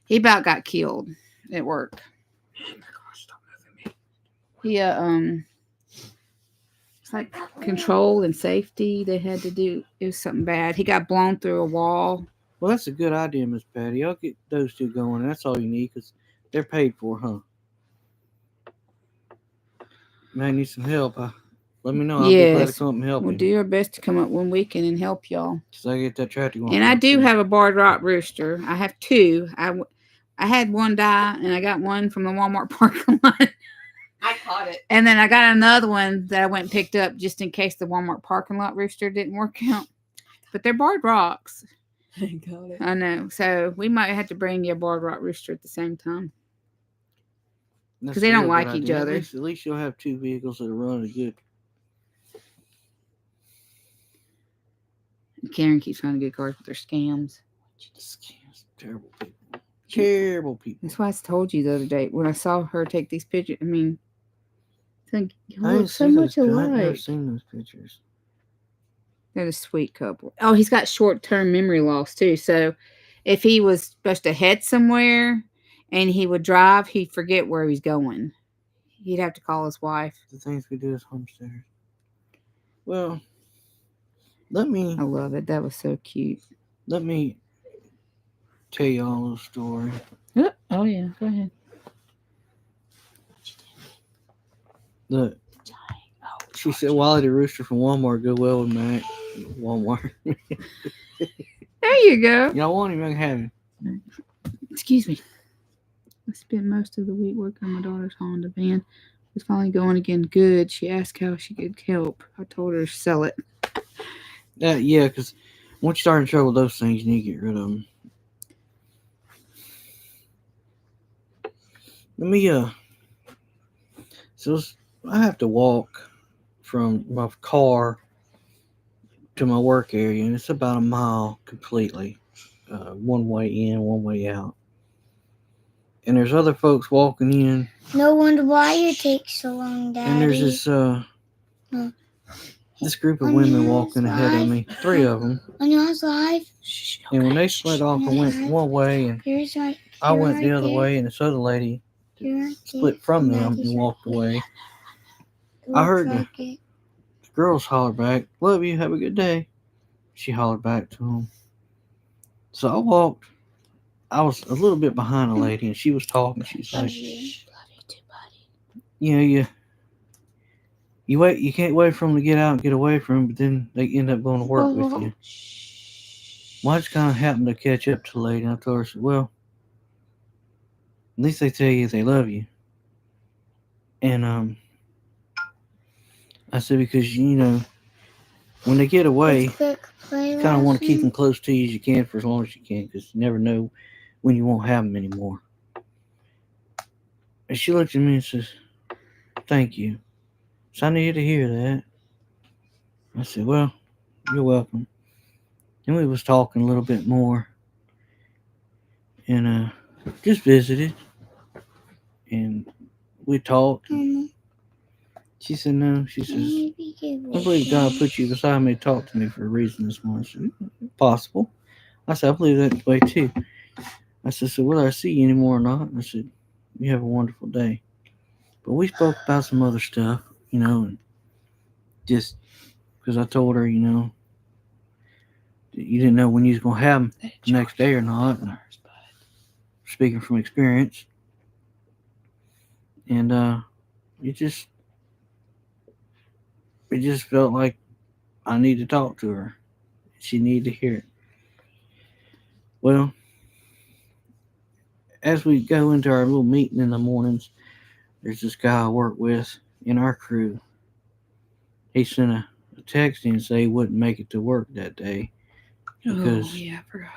He about got killed at work. He it's like control and safety they had to do. It was something bad. He got blown through a wall. Well, that's a good idea, Miss Patty. I'll get those two going. And that's all you need because they're paid for, huh? Man, I need some help. Let me know. I'll be glad to come up and help We'll you. do our best to come up one weekend and help y'all. So I get that tractor going. And I do have a barred rock rooster. I have two. I had one die, and I got one from the Walmart parking lot. I caught it. And then I got another one that I went and picked up just in case the Walmart parking lot rooster didn't work out. But they're barred rocks. I got it. I know. So we might have to bring you a barred rock rooster at the same time. That's 'Cause they a don't real like good each idea. other. At least you'll have two vehicles that are running good. Karen keeps trying to get cars, but they're scams. Scams. Terrible people. Terrible people. That's why I told you the other day when I saw her take these pictures. I mean, you I ain't look so seen much those, I've never alike. seen those pictures. They're a sweet couple. Oh, he's got short-term memory loss too. So if he was supposed to head somewhere and he would drive, he'd forget where he's going. He'd have to call his wife. The things we do as homesteaders. Well, let me I love it. That was so cute. tell you all a story. Oh yeah, go ahead. She said Wally the Rooster from Walmart go well with Mac. Walmart. There you go. Y'all want him, I can have him. Excuse me. I spent most of the week working on my daughter's Honda van. It's finally going again good. She asked how she could help. I told her to sell it. Yeah, because once you start in trouble with those things, you need to get rid of them. Let me, so I have to walk from my car to my work area, and it's about a mile completely. One way in, one way out. And there's other folks walking in. No wonder why it takes so long, Daddy. And there's this group of women walking ahead of me. 3 of them. On yours live. And when they split off, I went one way, and I went the other way, and this other lady split from them and walked away. I heard the girls holler back, "Love you, have a good day." She hollered back to them. So I walked. I was a little bit behind a lady, and she was talking. She's like, "You wait. You can't wait for them to get out and get away from them, but then they end up going to work with you." Well, I just kind of happened to catch up to the lady, and I told her, I said, "Well, at least they tell you they love you." And I said, because when they get away, you kind of want to keep them close to you as you can for as long as you can, because you never know when you won't have them anymore. And she looked at me and says, "Thank you. So I needed to hear that." I said, "Well, you're welcome." And we was talking a little bit more, and just visited, and we talked. She said, "No." She says, "I believe God put you beside me to talk to me for a reason this morning." I said, "Possible." I said, "I believe that way too." I said, "So whether I see you anymore or not," I said, "you have a wonderful day." But we spoke about some other stuff, and just because I told her, that you didn't know when you was going to have them the next day or not. And speaking from experience. And it just felt like I needed to talk to her. She needed to hear it. Well, as we go into our little meeting in the mornings, there's this guy I work with in our crew. he sent a text and say he wouldn't make it to work that day because Oh, yeah, I forgot.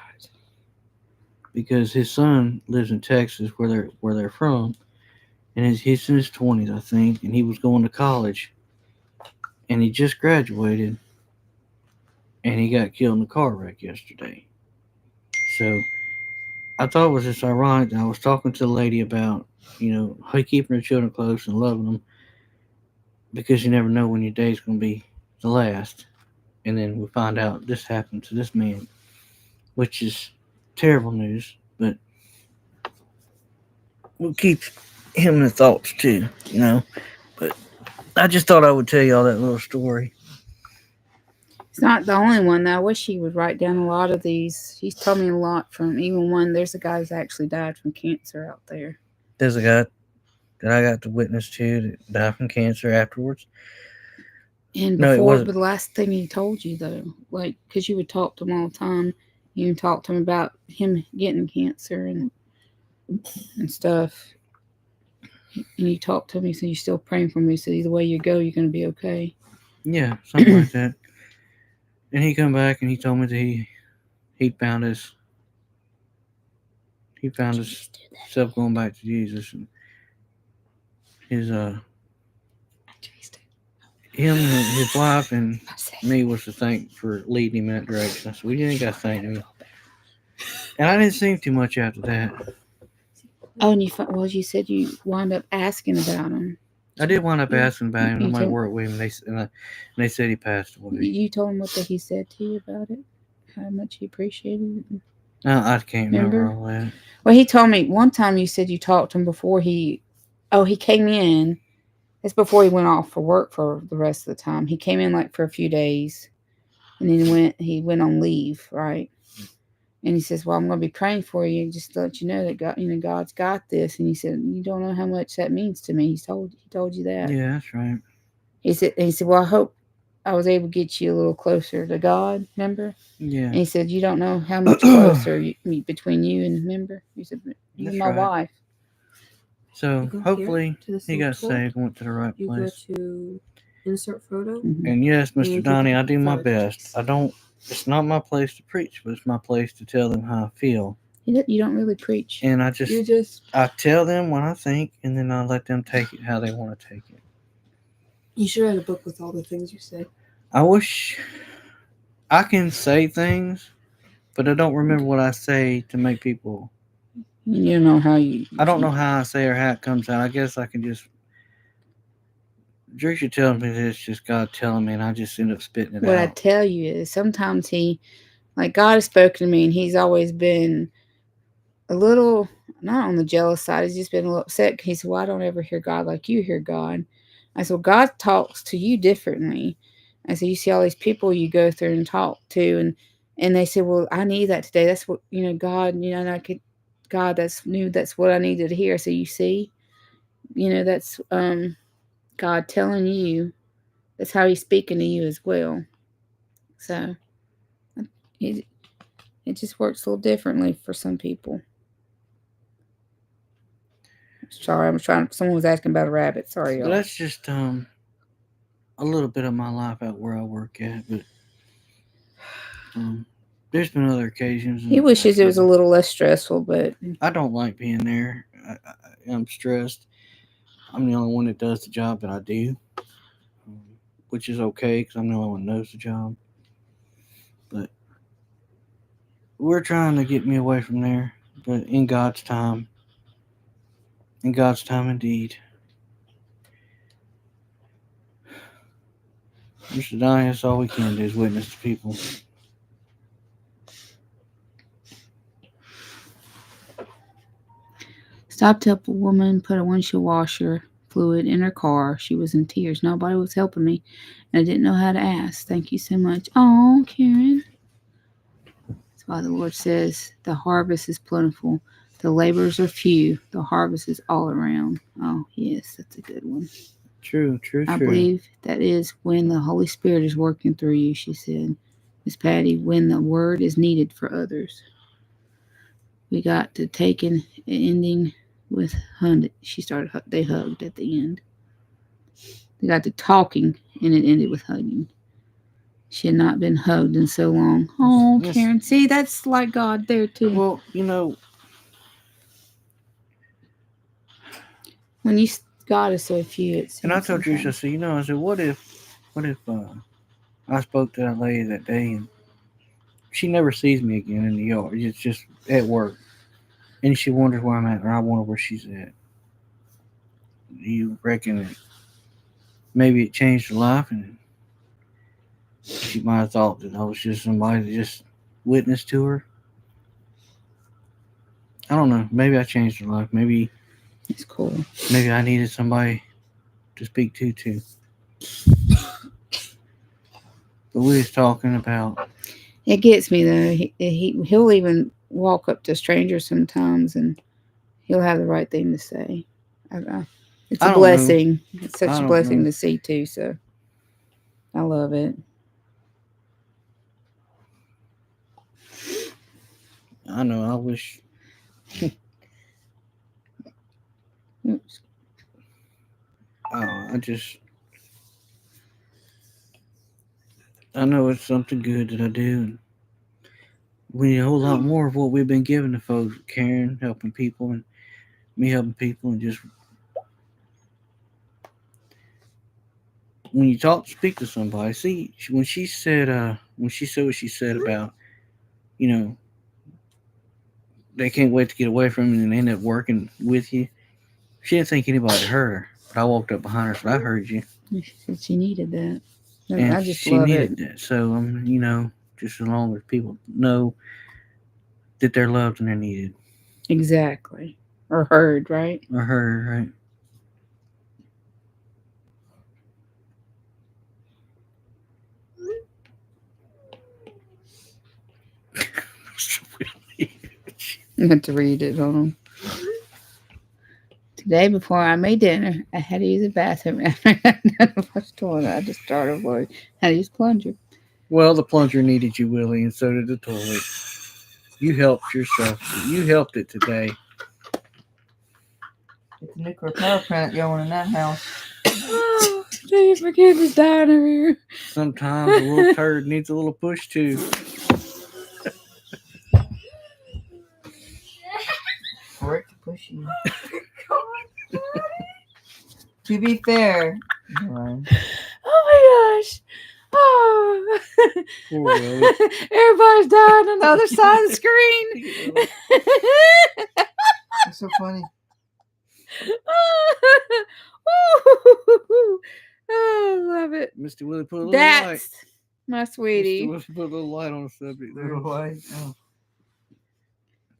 because his son lives in Texas where they're from, and he's in his 20s, I think, and he was going to college, and he just graduated, and he got killed in a car wreck yesterday. So I thought it was just ironic. I was talking to the lady about her keeping her children close and loving them because you never know when your day's going to be the last, and then we find out this happened to this man, which is terrible news, but we'll keep him in the thoughts too. But I just thought I would tell y'all that little story. It's not the only one, though. I wish he would write down a lot of these. He's told me a lot from even one. There's a guy who's actually died from cancer out there. There's a guy that I got to witness to that died from cancer afterwards. And No, it before, wasn't. but the last thing he told you, though, like, because you would talk to him all the time, you talked to him about him getting cancer and stuff. And you talked to him, he said, "You're still praying for me, so either way you go, you're going to be okay." Yeah, something like that. And he come back and he told me that he found himself going back to Jesus, and his him and his wife and me was to thank for leading him in that direction. So we didn't got to thank me. And I didn't see him too much after that. Oh, and you said you wound up asking about him. I did wind up asking about him. You Nobody told- worked with him, and they said he passed away. You told him what he said to you about it, how much he appreciated it. I can't remember Remember? all that. Well, he told me one time you said you talked to him before he came in. It's before he went off for work for the rest of the time. He came in like for a few days, and then he went on leave, right? And he says, "Well, I'm going to be praying for you, just to let you know that God, God's got this." And he said, "You don't know how much that means to me." He told you that. Yeah, that's right. He said, "Well, I hope I was able to get you a little closer to God." Remember? Yeah, And he said, "You don't know how much closer between you and remember." He said, "You That's and my right. wife." so You go hopefully here to this he got little tool. saved and went to the right You place. go to insert photo. Mhm. And yes, And Mr. you Donnie, can I do my photo best. pictures. I don't. It's not my place to preach, but it's my place to tell them how I feel. You don't really preach. And You just I tell them what I think, and then I let them take it how they want to take it. you should write a book with all the things you say. I wish I can say things, but I don't remember what I say to make people. You don't know how you. I don't know how I say or how it comes out. I guess I can just. Drisha tells me that it's just God telling me, and I just end up spitting it What I out. tell you is sometimes God has spoken to me, and he's always been a little, not on the jealous side. He's just been a little upset. He said, "Well, I don't ever hear God like you hear God." I said, "Well, God talks to you differently." I said, "You see all these people you go through and talk to, and they said, 'Well, I need that today. That's what God, and God, that's what I needed to hear.'" So you see, that's God telling you. That's how he's speaking to you as well. So it just works a little differently for some people. Sorry, someone was asking about a rabbit. Sorry, But y'all. that's just a little bit of my life out where I work at. But there's been other occasions. He wishes it was a little less stressful, but I don't like being there. I'm stressed. I'm the only one that does the job that I do, which is okay because I'm the only one that knows the job. But we're trying to get me away from there, but in God's time. In God's time, indeed. Mr. Donnie, that's all we can do is witness to people. stopped to help a woman put a windshield washer fluid in her car. She was in tears. Nobody was helping me, and I didn't know how to ask. Thank you so much. Oh, Karen. That's why the Lord says the harvest is plentiful. The laborers are few. The harvest is all around. Oh, yes, that's a good one. True. I believe that is when the Holy Spirit is working through you, she said. Miss Patty, when the word is needed for others. We got to take an ending with Hunt. They hugged at the end. They got to talking, and it ended with hugging. She had not been hugged in so long. Oh, Yes. Karen. See, that's like God there, too. Well, you know, When God is so few, it's. and I told Trish, I said, I said, what if I spoke to that lady that day and she never sees me again in the yard. It's just at work. And she wonders where I'm at, or I wonder where she's at. You reckon that maybe it changed her life, and she might have thought that I was just somebody that just witnessed to her? I don't know. Maybe I changed her life. Maybe It's cool. Maybe I needed somebody to speak to too. But we was talking about. It gets me though. He'll even walk up to strangers sometimes, and he'll have the right thing to say. It's I a don't blessing. It's I such a don't blessing know. to see too. So I love it. I know. I wish. Oops. I know it's something good that I do. And we need a whole lot more of what we've been giving to folks. Karen helping people and me helping people, and just when you speak to somebody. See, when she said what she said about, they can't wait to get away from you and end up working with you. She didn't think anybody heard her, but I walked up behind her and said, "I heard you." She said she needed that. And I just she love needed it. that. So just as long as people know that they're loved and they're needed. Exactly. Or heard, right? Or heard, right? I had to read it on. Today, before I made dinner, I had to use the bathroom after I got done with the toilet. I just started work. Had to use plunger. Well, the plunger needed you, Willie, and so did the toilet. You helped yourself. You helped it today. Get the nuclear power plant going in that house. Oh, please forgive me dying over here. Sometimes a little turd needs a little push too. For it to push you. To be fair. Right. Oh my gosh. Oh. Poor Willie. Everybody's dying on the other side of the screen. It's so funny. Oh, love it. Mr. Willie put a little That's light. my Mr. sweetie. Willie put a little light on the subject there. Little light. Oh.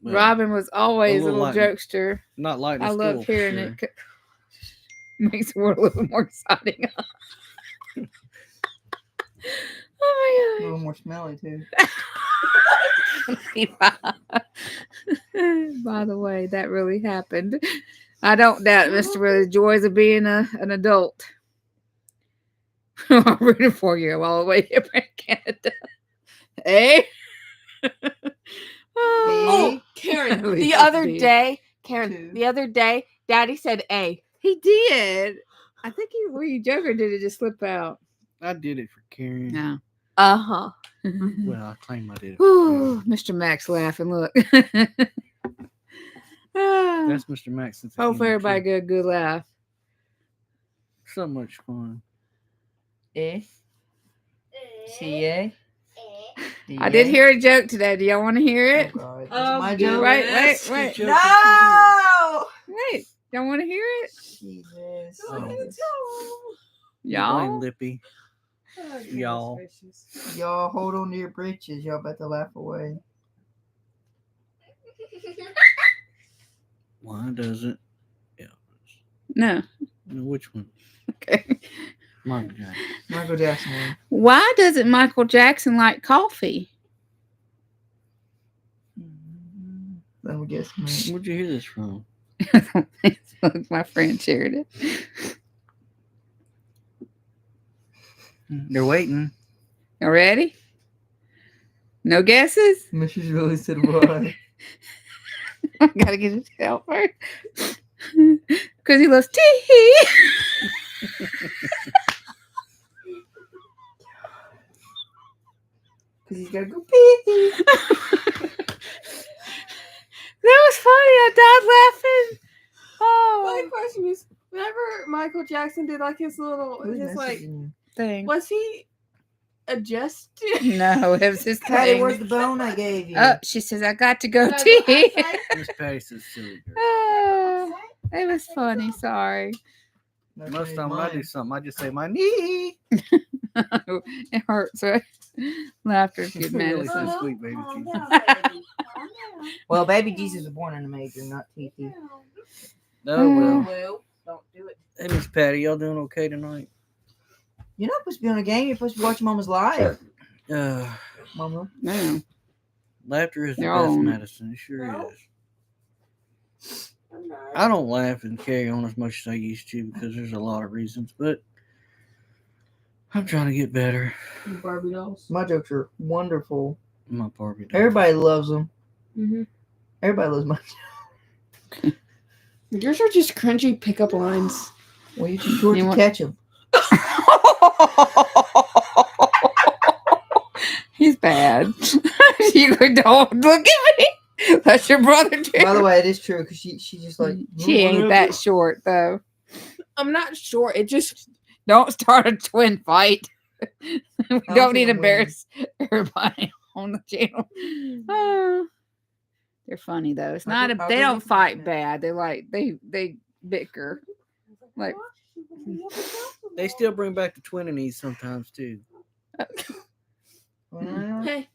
Well, Robin was always a little light. jokester. Not light in I school. love hearing sure. it. Makes the world a little more exciting. Oh A little more smelly too. my god. By the way, that really happened. I don't doubt Mr. Really the joys of being an adult. I'm rooting for you all the way here in Canada. Eh? Oh, Karen, We the have other to be- day, Karen, Two. the other day, Daddy said A. He did. I think were you joking or did it just slip out? I did it for Karen. No. Uh-huh. Well, I claim I did it for Ooh, Karen. Mr. Max laughing. Look. Ah, That's Mr. Max. Since I hope came here, everybody too. get a good laugh. So much fun. A. C-A. I did hear a joke today. Do y'all want to hear it? Oh, God. Oh, my goodness. joke. Wait. No! Wait. Y'all want to hear it? Jesus. Y'all? Blame Lippy. Y'all. Y'all hold on to your britches. Y'all about to laugh away. Why doesn't? Yeah. No. Which one? Okay. Michael Jackson. Michael Jackson one. Why doesn't Michael Jackson like coffee? Let me guess. Man. Where'd you hear this from? Facebook. My friend shared it. They're waiting. You ready? No guesses? Mrs. really said why. I gotta get it out first. Because he loves tea. Because he's got to go pee. That was funny. I died laughing. My Oh, question is, whenever Michael Jackson did like his little, Who's his like, messaging you? thing. was he adjusted? No, it was his Patty, thing. where's the bone I gave you? Oh, she says I got to go No, the tea. eyesight? Miss Patty says silly girl. Oh, it was funny. Sorry. That's Most of the time when I do mine. something, I just say my knee. It hurts. Right? Laughter's good Really medicine. so sweet, baby. Calm Jesus. down, baby. Calm down. Well, baby Jesus was born in a major, not TT. Oh well. Well, don't do it. Hey, Miss Patty, y'all doing okay tonight? You're not supposed to be on a game. You're supposed to be watching Mama's live. Mama. No. Laughter is the They're all best on it. medicine. It sure No. is. I don't laugh and carry on as much as I used to because there's a lot of reasons, but I'm trying to get better. Barbie dolls. My jokes are wonderful. My Barbie doll. Everybody loves them. Mm-hmm. Everybody loves my. Yours are just cringy pickup lines. Well, you're too short You to want- catch them. He's bad. You don't look at me. That's your brother too. By the way, it is true because she just like She ain't that short though. I'm not sure. It just Don't start a twin fight. We don't don't think need to I'm embarrass everybody on the channel. Oh, they're funny though. It's I not think a. I'll They be don't looking fight at it. bad. They like they bicker. Like They still bring back the twinnies sometimes too. Well, hey.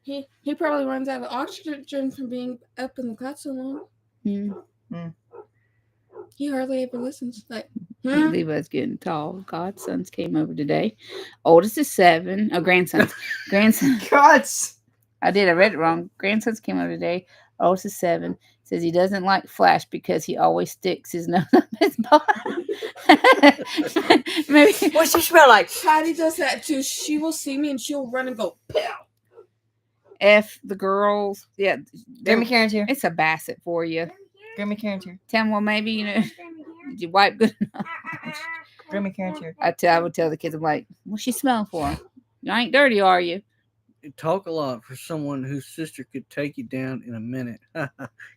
He probably runs out of oxygen from being up in the cloud so long. hmm, He hardly ever listens. Like, Levi's getting tall. Godsons came over today. Oldest is 7. Oh, grandsons. Gods. I read it wrong. Grandsons came over today. Oldest is 7. Says he doesn't like Flash because he always sticks his nose up his butt. Maybe. What's she smell like? Patty does that too. She will see me and she'll run and go, pow. F the girls. Yeah. Grammy Karen's here. It's a Basset for you. Grammy Karen's here. Tell them, well, maybe, did you wipe good enough? Grammy Karen's here. I would tell the kids, I'm like, what's she smelling for? You ain't dirty, are you? You talk a lot for someone whose sister could take you down in a minute.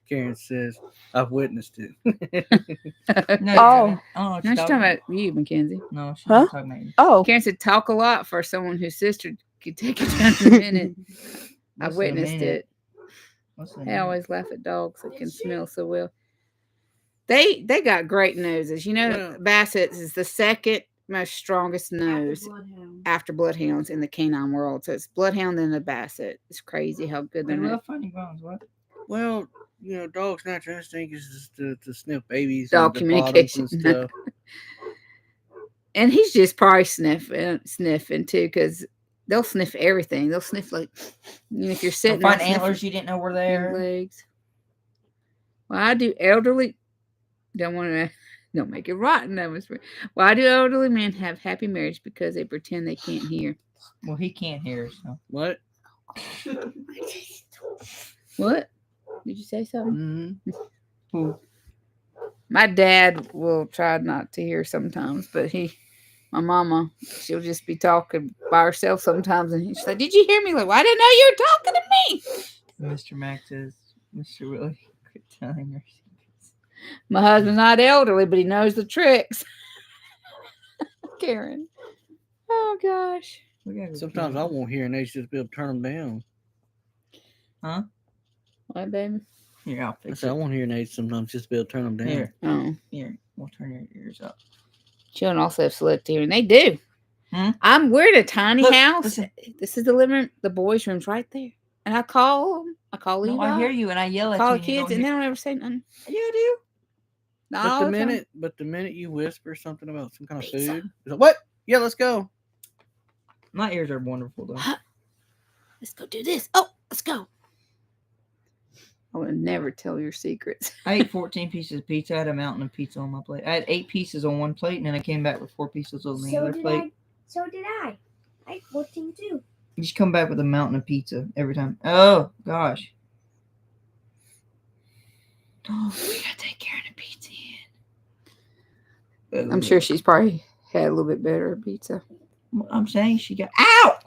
Karen says, I've witnessed it. No, Oh. oh, No, she's talking about you, Mackenzie. No, she's Huh? not talking about you. Oh. Karen said, talk a lot for someone whose sister could take you down in a minute. I've What's in a witnessed minute? it. What's in a They minute? always laugh at dogs that can smell so well. They got great noses. Yeah. Bassett's is the second most strongest nose after bloodhounds in the canine world. So it's bloodhound and a Basset. It's crazy how good They they're. love finding bones. What? Well, dogs' natural instinct is just to sniff babies. Dog and the bottoms and communication. stuff. And he's just probably sniffing too, because they'll sniff everything. They'll sniff like, if you're They'll sitting, find they'll sniff antlers you didn't know were your there. legs. Well, I do elderly. Don't make it rotten. That was. Why do elderly men have happy marriage? Because they pretend they can't hear. Well, he can't hear, so. What? What? Did you say something? Mm-hmm. My dad will try not to hear sometimes, but my mama, she'll just be talking by herself sometimes, and she's like, "Did you hear me?" Like, well, I didn't know you were talking to me. Mr. Max says, Mr. Willie, quit telling her secrets. My husband's not elderly, but he knows the tricks. Karen. Oh gosh. We gotta go Sometimes kill I him. won't hear, and they just be able to turn them down. What, baby? Here, I'll I fix said I it. won't hear Nate sometimes, just be able to turn them down. Here, Oh, here. We'll turn your ears up. children also have selective hearing. They do. Hmm? We're at a tiny Look, house. listen. This is the living room. The boys' room's right there, and I call them. I call Levi. No, I hear you and I yell at Call you. the kids, and they don't ever say nothing. You do? Not But all the time. minute you whisper something about some kind of Pizza. food, it's like, what? Yeah, let's go. My ears are wonderful, though. Let's go do this. Oh, let's go. I would never tell your secrets. I ate 14 pieces of pizza. I had a mountain of pizza on my plate. I had 8 pieces on one plate, and then I came back with 4 pieces on the other plate. So did I. I ate 14 too. You just come back with a mountain of pizza every time. Oh, gosh. Oh, we gotta take care of the pizza. I'm sure she's probably had a little bit better pizza. I'm saying she got. Ow!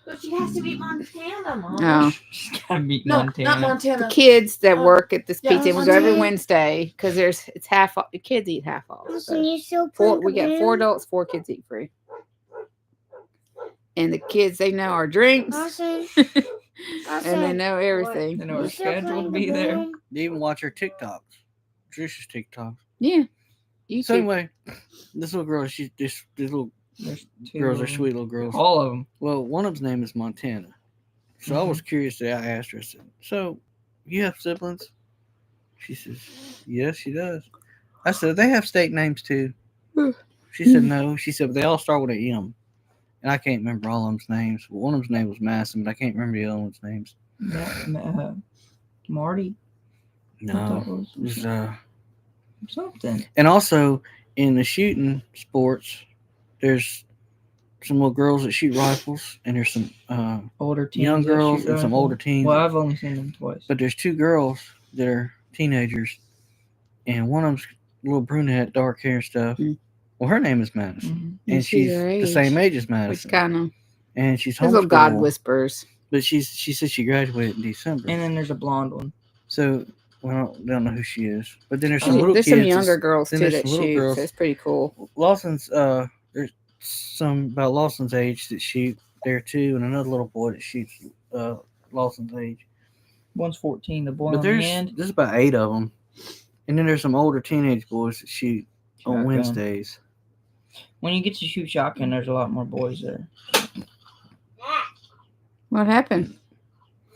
But she has to beat Montana, Mom. No. She's gotta beat No, Montana. not Montana. The kids that Oh, work at this yeah, pizza, we go every Montana. Wednesday because it's half off. The kids eat half off. Can So you still play we get 4 adults, 4 kids eat free. And the kids, they know our drinks. Awesome. And they know everything. They know we're scheduled to be there. They even watch her TikToks. Trisha's TikToks. Yeah. You So too. anyway, this little girl, these little There's 2 girls are of 'em. sweet little girls. All of them. Well, one of them's name is Montana. So I was curious that I asked her, I said, so you have siblings? She says, yes, she does. I said, they have state names too. She said, no. She said, but they all start with an M. And I can't remember all of them's names. One of them's name was Masson, but I can't remember the other one's names. Marty. No. It It was, something. and also in the shooting sports, there's some little girls that shoot rifles, and there's some Older teens. young that girls shoot and some rifle. older teens. Well, I've only seen them twice. But there's 2 girls that are teenagers, and one of them's a little brunette, dark hair and stuff. Mm. Well, her name is Madison, You and see she's her the age, same age as Which Madison, kind of and she's those little God homeschooled. whispers. But she said she graduated in December. And then there's a blonde one. So, well, I don't know who she is. But then there's some There's little some kids. younger girls then too there's that some little shoot. girls. So it's pretty cool. Lawson's, there's some about Lawson's age that shoot there too, and another little boy that shoots Lawson's age. One's 14. The boy But on the end. there's about 8 of them. And then there's some older teenage boys that shoot on Shotgun. Wednesdays. When you get to shoot shotgun, there's a lot more boys there. What happened?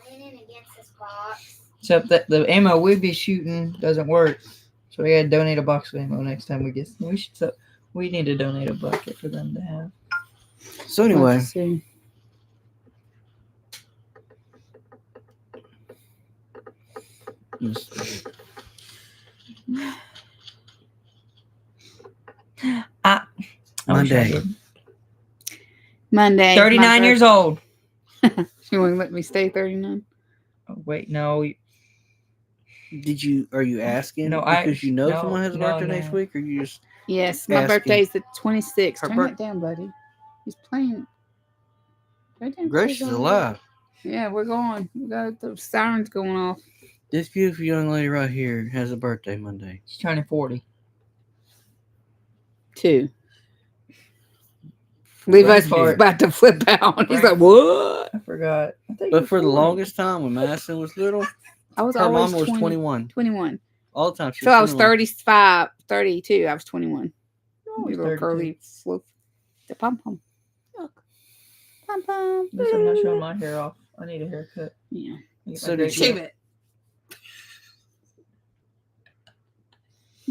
Leaning against this box. Except that the ammo we'd be shooting doesn't work. So we gotta donate a box of ammo next time we get. We need to donate a bucket for them to have. So anyway, Let's see. I wish I Monday. did. Monday. 39 years old. You want to let me stay 39? Oh, wait, no. are you asking No, because you know no, someone has a no, birthday no. next week, or you just Yes, my Asking. birthday's the 26th. Her Turn bir- that down, buddy. He's playing. Right down, Grace is alive? Yeah, we're going. We got the sirens going off. This beautiful young lady right here has a birthday Monday. She's turning 40. 2. Levi's part. about to flip out. He's Right. like, "What?" I forgot. I think But for the 40. longest time, when Madison was little, I was her always mama was 21. 21. All the time. She So I was 21. 35, 32. I was 21. Oh, You he's little 32. curly flip. The pom pom. Look. Pom pom. At least I'm not showing my hair off. I need a haircut. Yeah. I get So my did gray you- hair. Shave it.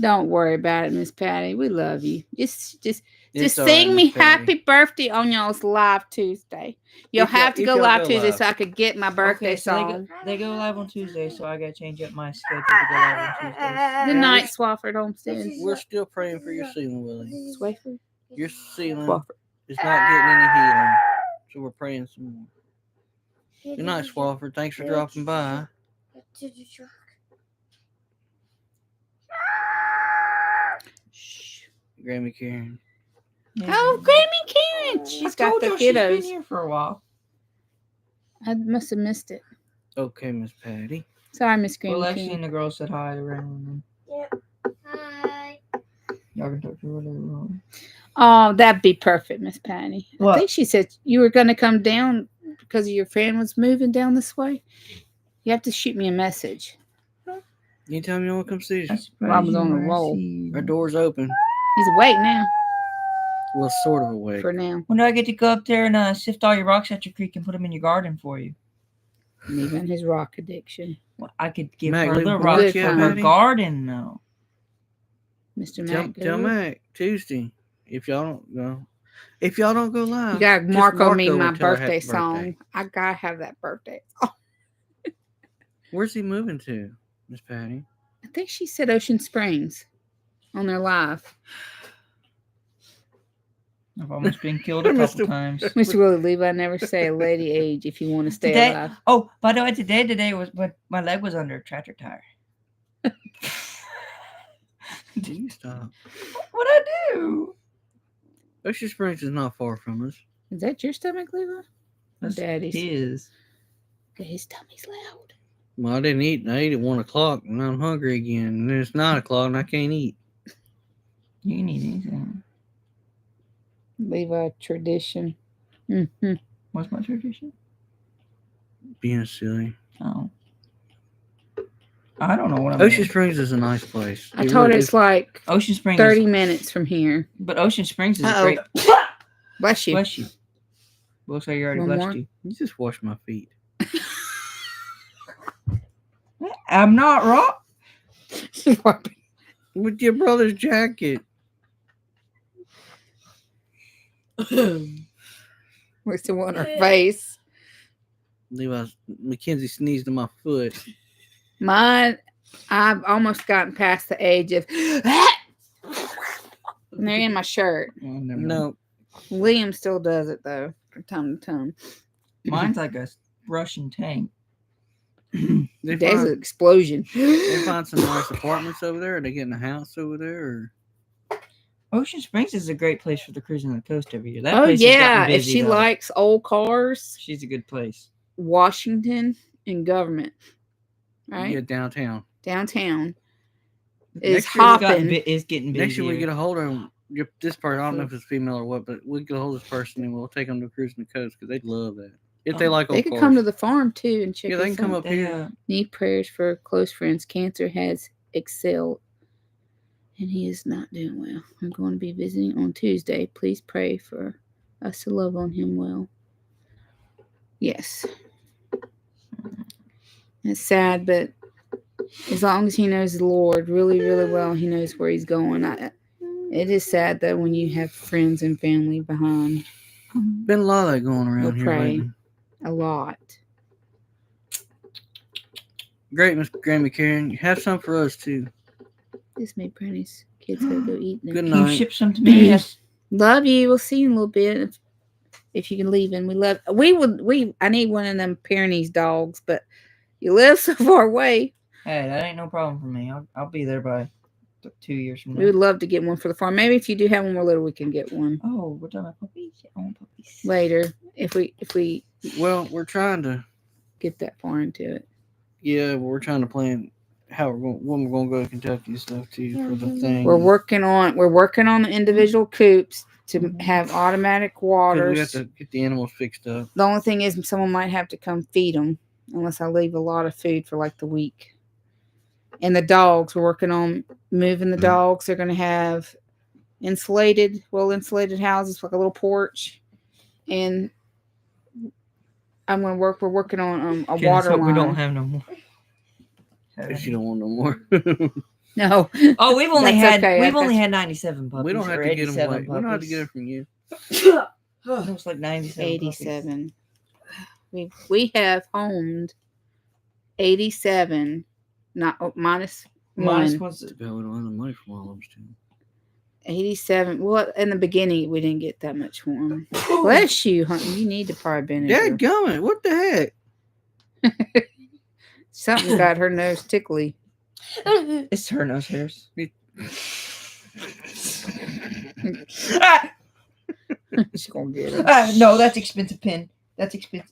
Don't worry about it, Miss Patty. We love you. Just It's all sing right, me Miss Patty. happy birthday on y'all's live Tuesday. You'll If y'all- have to if go y'all live go Tuesday live. so I could get my birthday Okay, so song. they go live on Tuesday, so I gotta change up my schedule to go live on Tuesdays. Good night, Swafford Homestead. We're still praying for your ceiling, Willie. Swafford? Your ceiling Swafford. is not getting any healing, so we're praying some more. Good night, Swafford. Thanks for dropping by. Shh. Grammy Karen. Oh, Grammy Karen. She's got the She's been kiddos. here for a while. I must have missed it. Okay, Miss Patty. Sorry, Miss Grammy Well, Lexi Karen. and the girls said hi to Randall. Hi. Y'all can talk to her whatever you want. Oh, that'd be perfect, Miss Patty. I What? think she said you were going to come down because your friend was moving down this way. You have to shoot me a message. Anytime you want to come see us, Rob was on the roll. our door's open. He's awake now. Well, sort of awake. For now. When do I get to go up there and sift all your rocks out your creek and put them in your garden for you? Leaving his rock addiction. Well, I could give Mac, her leave the a rocks rock for out, her Patty? garden, though. Mr. Tell Mac. tell go. Mac Tuesday if y'all don't go. If y'all don't go live, You got to just Marco me over my and tell her birthday happy song. birthday. I got to have that birthday song. Where's he moving to, Miss Patty? I think she said Ocean Springs on their live. I've almost been killed a couple times. Mr. Willie Levi never say a lady age if you want to stay Today, alive. oh, by the way, today was when my leg was under a tractor tire. You stop. What I do? Ocean Springs is not far from us. Is that your stomach, Levi? That's Daddy's. his. Okay, his tummy's loud. Well, I didn't eat. I ate at 1 o'clock, and I'm hungry again. And then it's 9 o'clock, and I can't eat. You can eat anything. Levi tradition. Mm-hmm. What's my tradition? Being silly. Oh. I don't know what I'm Ocean doing. Springs is a nice place. I told her it's like Ocean Springs 30 is, minutes from here. but Ocean Springs is a Uh-oh. great. Bless you. Bless you. Looks like you already One blessed more? you. You just wash my feet. I'm not wrong. With your brother's jacket. We're still on her face. Mackenzie sneezed in my foot. Mine, I've almost gotten past the age of. And they're in my shirt. Oh, never mind. No, Liam still does it though, from time to time. Mine's like a Russian tank. they There's find, an explosion. they find some nice apartments over there. Are they getting a house over there? Or? Ocean Springs is a great place for the cruising the coast every year. That Oh place has yeah, gotten if busy, she though. likes old cars, She's a good place. Washington and Government, right? Yeah, downtown. Downtown is Next year It's gotten hopping. it's getting busy. Next year we get a hold of them. This person, I don't know if it's female or what, but we get a hold of this person and we'll take them to cruising the coast because they'd love that. If they like old They could cars. come to the farm too and check. Yeah, they can us come out. up here. Yeah. Need prayers for close friends. Cancer has excelled, and he is not doing well. I'm going to be visiting on Tuesday. Please pray for us to love on him well. Yes. It's sad, but as long as he knows the Lord really, really well, he knows where he's going. It is sad, though, when you have friends and family behind. Been a lot of that going around We'll here pray. lately. A lot. Great, Miss Grammy Karen. You have some for us too. This made Brandy's kids gotta go eat now. Good Can you night. ship some to me? Yes. Love you. We'll see you in a little bit if you can leave. And I need one of them Pyrenees dogs, but you live so far away. Hey, that ain't no problem for me. I'll be there by 2 years from We would now. love to get one for the farm. Maybe if you do have one more little, we can get one Oh, we're talking about puppies. I want puppies. later if we Well, we're trying to. get that far into it. Yeah, we're trying to plan how when we're going to go to Kentucky and stuff too for the thing. We're working on the individual coops to have automatic 'Cause waters. we have to get the animals fixed up. The only thing is someone might have to come feed them unless I leave a lot of food for like the week. And the dogs, we're working on moving the dogs. They're going to have insulated houses, like a little porch. And we're working on a Okay, let's water hope line. we don't have no more. If you don't want no more. No. Oh, we've only That's had okay. we've only had 97 puppies. we don't have or to get them 87 away. We don't have to puppies. get them from you. It was like 97. 87. We have homed 87, not minus Minus one. one's Too bad we don't have the money for all of them too. 87. Well, in the beginning, we didn't get that much for them. Bless you, honey. You need to probably been Dadgummit, what the heck? Something got her nose tickly. It's her nose hairs. She's gonna get it. No, that's expensive pen. That's expensive.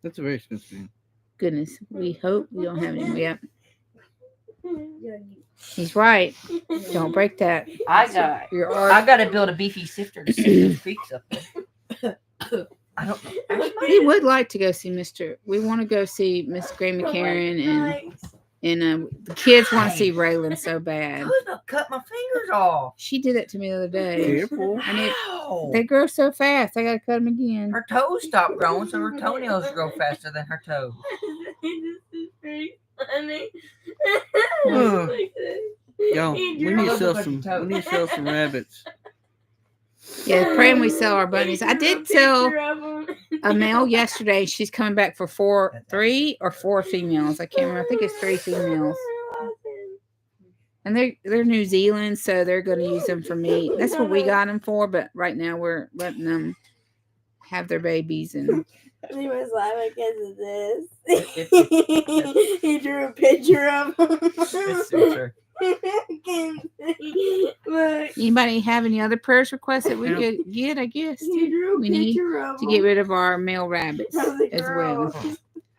That's a very expensive thing. Goodness, we hope we don't have any yet. He's right. Don't break that. I gotta build a beefy sifter to sift those creeks up there. I don't. We would like to go see Mr. We want to go see Miss Grammy Karen and the kids want to see Raylan so bad. Who's gonna cut my fingers off? She did it to me the other day. Careful. Ow. They grow so fast. I gotta cut them again. Her toes stopped growing, so her toenails grow faster than her toes. This is very funny. Ugh. Like this. Yo, we need to sell some rabbits. Yeah, praying we sell our bunnies. I did sell a male yesterday. She's coming back for 3 or 4 females. I can't remember. I think it's 3 females. And they're New Zealand, so they're going to use them for meat. That's what we got them for. But right now we're letting them have their babies. And He was laughing because of this. He drew a picture of him. It's her. Look, Anybody have any other prayers requests that we Yeah. could get? I guess you too? drew a We need picture of to get him. rid of our male rabbits Of the as well. girl.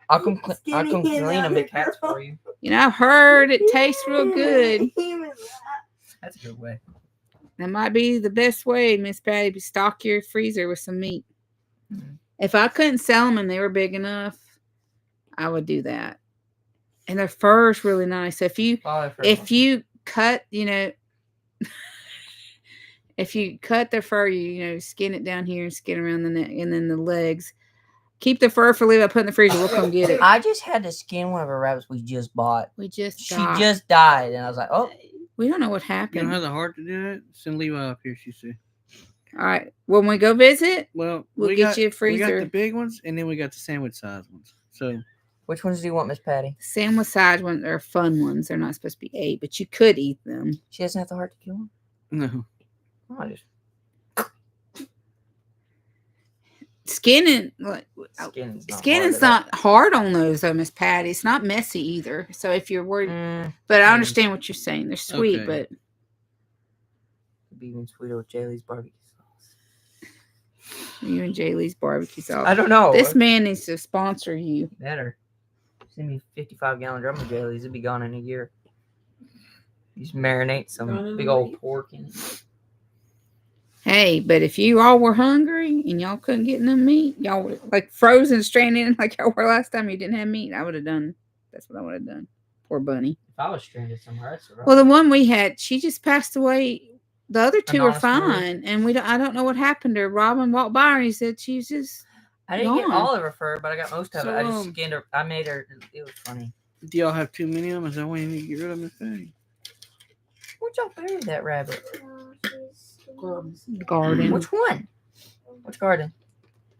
I'll come Skinny clean and them other the cats girl. for you. You know, I've heard it tastes real good. He was That's a good way. That might be the best way, Miss Patty, to stock your freezer with some meat. Mhm. If I couldn't sell them and they were big enough, I would do that. And their fur is really nice. So if you cut, if you cut their fur, you skin it down here and skin around the neck and then the legs. Keep the fur for leave. I put in the freezer. We'll come get it. I just had to skin one of our rabbits we just bought. She Just died, and I was like, oh. We don't know what You don't happened. have the heart to do that? Send Levi up here, she said. All right. When we go visit, Well, we'll we get got, you a we got freezer. the big ones, and then we got the sandwich size ones. So Which ones do you want, Miss Patty? Sandwich size ones are fun ones. They're not supposed to be ate, but you could eat them. She doesn't have the heart to kill him? no. Oh, I just Skinning Skinning's not hard on those though, Miss Patty. It's not messy either. So if you're worried, but I understand what you're saying. They're sweet, Okay. but Could be even sweeter with Jaylee's barbecue sauce. you and Jaylee's barbecue sauce. I don't know. This man needs to sponsor you. Better. Send me 55-gallon drum of Jaylee's. It'll be gone in a year. You just marinate some big old pork in it. Hey, but if you all were hungry and y'all couldn't get no meat, y'all were like frozen, stranded like y'all were last time you didn't have meat, I would have done. That's what I would have done. Poor bunny. If I was stranded somewhere, that's right. Well, the one we had, she just passed away. The other two are honest story? fine, and I don't know what happened to her. Robin walked by her and he said she's just. I didn't get gone. all of her fur, but I got most of So, it. I just skinned her. I made her. It was funny. Do y'all have too many of them? Is that why you need to get rid of them, Miss Patty? Where'd y'all bury that rabbit? Garden. Which one? Which garden?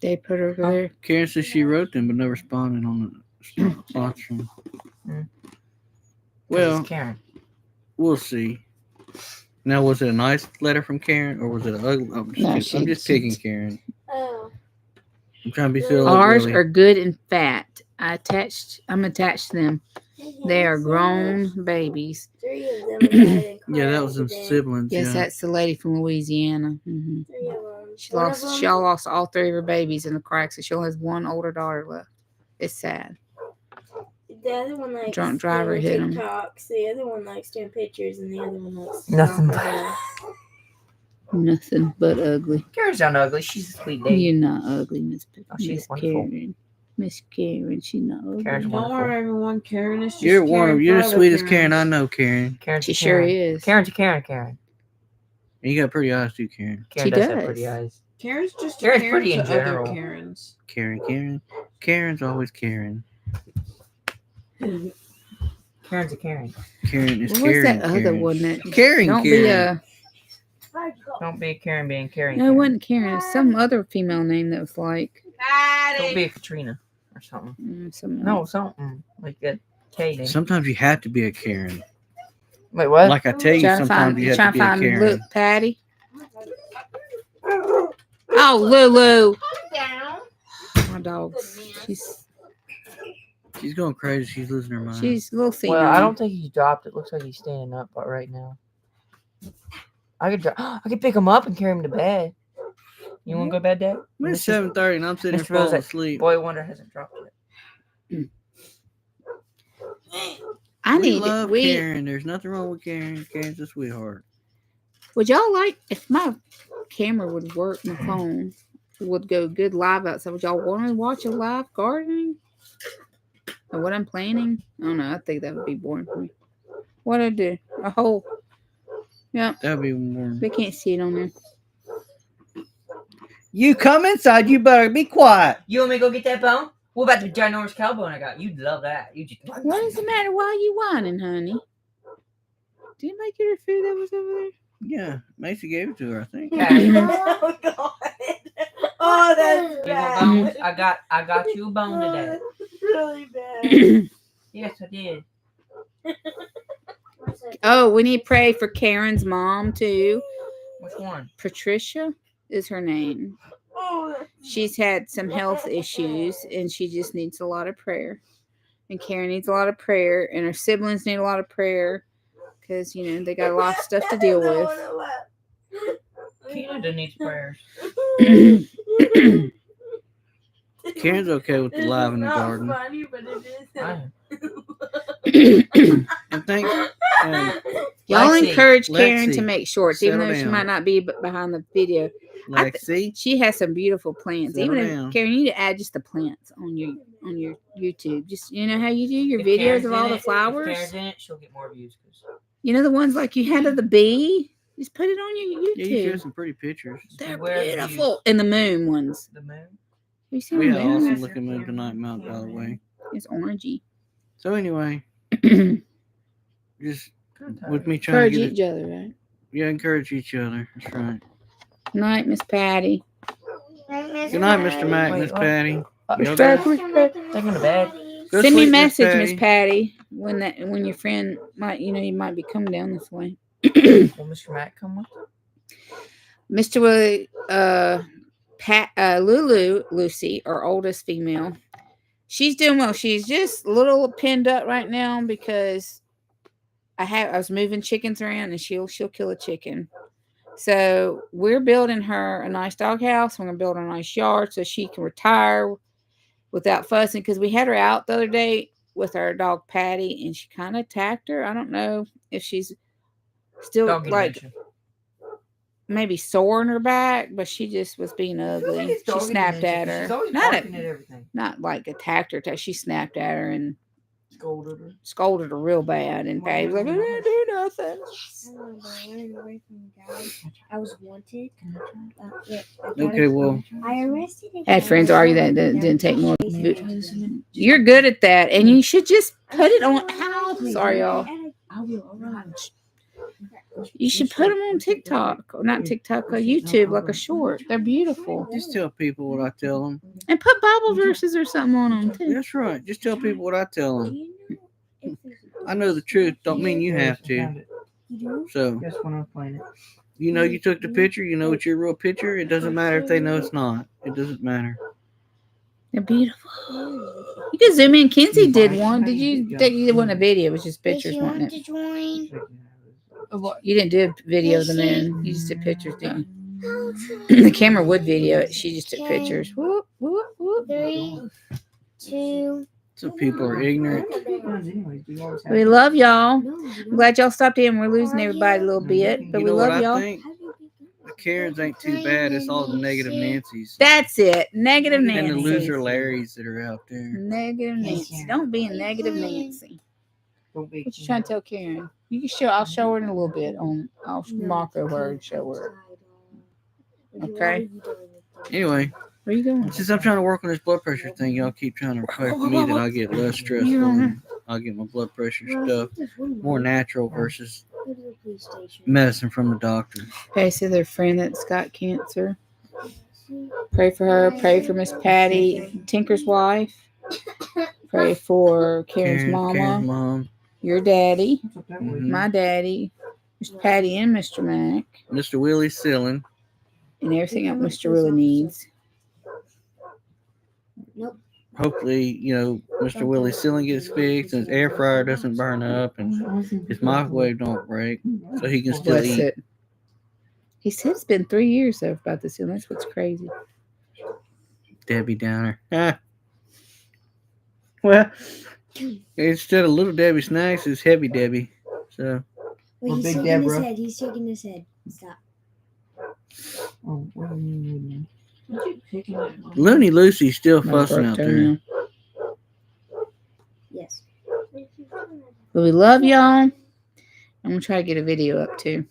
They put her there. Karen says she wrote them, but no responded on the sponsor. Well, It's Karen. we'll see. Now, was it a nice letter from Karen, or was it an ugly? I'm just picking Karen. Oh. I'm trying to be so Ours ugly. are good and fat. I'm attached to them. They are grown babies. 3 of them died in Yeah, that was some them siblings. Yes, yeah. that's the lady from Louisiana. 3 of them. She lost all 3 of her babies in the cracks, and she only has one older daughter left. It's sad. The other one likes Drunk driver doing hit him. TikToks. The other one likes doing pictures, and the other one likes Nothing stalking Nothing but ugly. Karen's not ugly. She's a sweet lady. You're not ugly, Miss Oh, she's Miss wonderful. Karen. Miss Karen, she's not ugly. Karen's Don't wonderful. worry, everyone. Karen is just You're Karen you're the for other sweetest Karen I Karens. know, Karen. Karen's She a sure Karen. is. Karen's a Karen. And you got pretty eyes too, Karen. Karen She does have does. pretty eyes. Karen's just Karen's a Karen pretty in to other general. Karens. Karen. Karen's always Karen. Karen's a Karen. Karen is What was Karen. that other Karen. one that Karen, don't Karen. be a Don't be a Karen being Karen. no, it wasn't Karen. It was some other female name that was like Don't be a Katrina or something. some No, something like that. K name. Sometimes you have to be a Karen. Wait, what? Like I tell you, Trying to sometimes find you have trying to to be a find Karen. Luke Patty. Oh, Lulu. My dog. She's going crazy. She's losing her mind. She's a little senile. Well, I don't think he's dropped. It looks like he's standing up right now. I could pick him up and carry him to bed. You want to go to bed, Dad? It's 7:30 and I'm sitting here Mr. Rose, falling asleep. Boy Wonder hasn't dropped it. I We need love we Karen. There's nothing wrong with Karen. Karen's a sweetheart. would y'all like if my camera would work, my phone would go good live outside. Would y'all want to watch a live gardening? Or what I'm planning? I don't know. I think that would be boring for me. What I do? A whole yeah. That'd be warm. They can't see it on there. You come inside. You better be quiet. You want me to go get that bone? What about the ginormous cow bone I got? You'd love that. You just. What is the matter? Why are you whining, honey? Did anybody get her food that was over there? Yeah, Macy gave it to her, I think. Okay. Oh, God. Oh, that's You want bad. bones? I got you a bone today. That's really bad. Yes, I did. Oh, we need to pray for Karen's mom too. Which one? Patricia is her name. She's had some health issues and she just needs a lot of prayer. And Karen needs a lot of prayer and her siblings need a lot of prayer because they got a lot of stuff to deal with. Canada needs prayers. Karen's okay with the live in the garden. Funny, but it is. I And thanks. Y'all Lexi, encourage Karen to Lexi, make shorts, even settle though she down. might not be behind the video. Lexi, She has some beautiful plants. Settle Even if down. Karen, you need to add just the plants on your YouTube. Just how you do your If videos Karen's of in all it- the If flowers. Karen's in it, she'll get more views. 'Cause The ones like you had of the bee. Just put it on your yeah, you YouTube. showed some pretty pictures. They're Beware the beautiful. views. And the moon ones. The moon. Have you seen We the had an moon? awesome looking moon tonight, Mount, by the way. It's orangey. So anyway, just Kinda tired. with me trying Encourage to get each other, right? encourage each other. That's right. Night, Miss Patty. Good night, Mr. Mac, Wait, Miss what? Patty. Y'all Miss go- Patty. Taking to bed. Go Send me a sleep, message, Miss Patty. Patty, when your friend might, you might be coming down this way. Will Mr. Mac come with? Mr. Willie, Lulu, Lucy, our oldest female, she's doing well. She's just a little pinned up right now because I was moving chickens around and she'll kill a chicken. So we're building her a nice doghouse. We're gonna build her a nice yard so she can retire without fussing. Because we had her out the other day with our dog Patty and she kind of attacked her. I don't know if she's still Doggy like dementia. maybe sore in her back, but she just was being ugly. It's She doggy snapped dementia, at 'cause her. She's always Not barking at everything. not like attacked her. She snapped at her and Scolded her. real bad. And Patty was like, I didn't do nothing. I was wanted. Okay, well, I arrested a Had guy. friends argue that didn't take more. You're good at that, and you should just put it on. How? Sorry, y'all. You should put them on TikTok, or not TikTok, or YouTube, like a short. They're beautiful. just tell people what I tell them. And put Bible verses or something on them too. That's right. Just tell people what I tell them. I know the truth. Don't mean you have to. So, Guess when I'm playing it. you took the picture. You know it's your real picture. It doesn't matter if they know it's not. It doesn't matter. They're beautiful. You can zoom in. Kinsey did one. Did you? You did one a video. It was just pictures, wasn't it? join? You didn't do a video of the moon. You just did pictures, didn't you? The camera would video it. She just took pictures. Whoop, whoop, whoop. 3, 2. Some people are ignorant. We love y'all. No, I'm glad y'all stopped in. We're losing everybody a little bit, but You we know what love I y'all. think? The Karens ain't too bad. It's all the negative Nancys That's it. Negative and the Nancy. loser Larrys that are out there. Negative Nancy. Don't be a negative Nancy. Don't be. What you trying to tell Karen? You can show. I'll show her in a little bit. I'll marker her and show her. Okay. Anyway, Where you going? since I'm trying to work on this blood pressure thing, y'all keep trying to pray for me that I get less stressful and I'll get my blood pressure stuff more natural versus medicine from the doctor. Okay, so their friend that's got cancer. Pray for her. Pray for Miss Patty, Tinker's wife. Pray for Karen's mama, Karen's mom, your daddy, Mhm. my daddy, Miss Patty, and Mr. Mac, Mr. Willie Sillin. and everything else Mr. really needs. Hopefully, Mr. Willie Sillin gets fixed and his air fryer doesn't burn up and his microwave don't break so he can still Bless eat. it. He said it's been 3 years though about this, and that's what's crazy. Debbie Downer. Ah. Well, instead of Little Debbie Snacks, it's Heavy Debbie. So, Wait, Or he's Big shaking Deborah. his head. He's shaking his head. Stop. Oh, what do you mean? Looney Lucy's still My fussing broke out there. toenail. Yes. But we love y'all. I'm gonna try to get a video up too.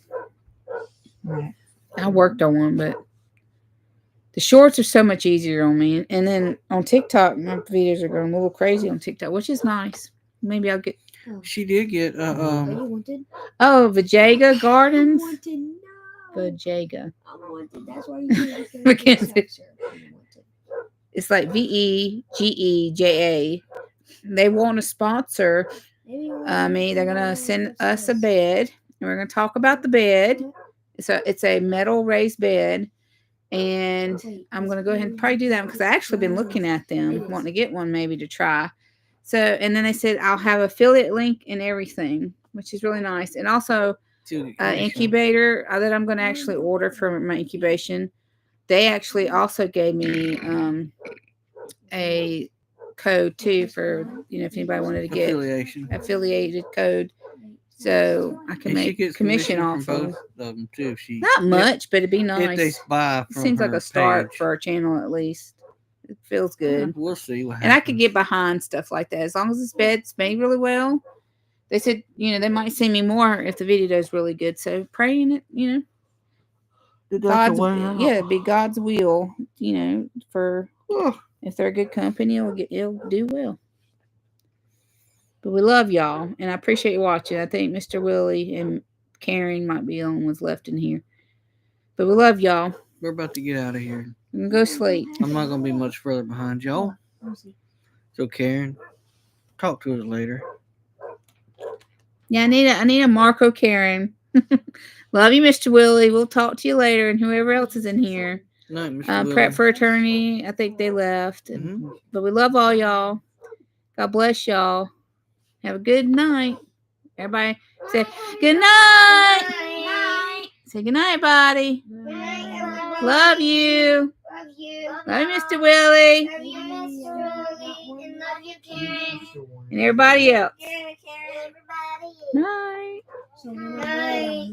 Right. I worked on one, but the shorts are so much easier on me. And then on TikTok, my videos are going a little crazy on TikTok, which is nice. Maybe I'll get She did get Are you wanted? Vajayga Gardens. I'm wanted. No. Vajayga. I'm wanted. That's why you do this. Mackenzie. It's like VEGEJA. They want to sponsor me. They're gonna send us a bed, and we're gonna talk about the bed. It's a metal raised bed, and I'm gonna go ahead and probably do that because I actually been looking at them, wanting to get one maybe to try. So, and then they said I'll have affiliate link and everything. which is really nice. And also To get commission. incubator that I'm going to actually order for my incubation. They actually also gave me a code too for if anybody wanted to get affiliation. affiliated code, so I can And she make gets commission from off both of of them too. If she not much, but it'd be if they nice. buy It from seems like her a start page. for our channel at least. It feels good. We'll see what happens. And I could get behind stuff like that as long as this bed's made really well. They said, they might see me more if the video does really good. So praying it, God's it'd be God's will, for if they're a good company, it'll do well. But we love y'all, and I appreciate you watching. I think Mr. Willie and Karen might be the only ones left in here. But we love y'all. We're about to get out of here. And go sleep. I'm not gonna be much further behind y'all. So Karen, talk to us later. Yeah, I need a Marco Karen. Love you, Mr. Willie. We'll talk to you later, and whoever else is in here. Night, Mr. Prep for Attorney. I think they left. But we love all y'all. God bless y'all. Have a good night. Everybody say good night. Good night. Say good night, buddy. Good night, everyone. Love you. Love you. Love you, Mr. Willie. Love you, Mr. Willie. And love you, Karen. And everybody else. Karen, everybody. Night. Night.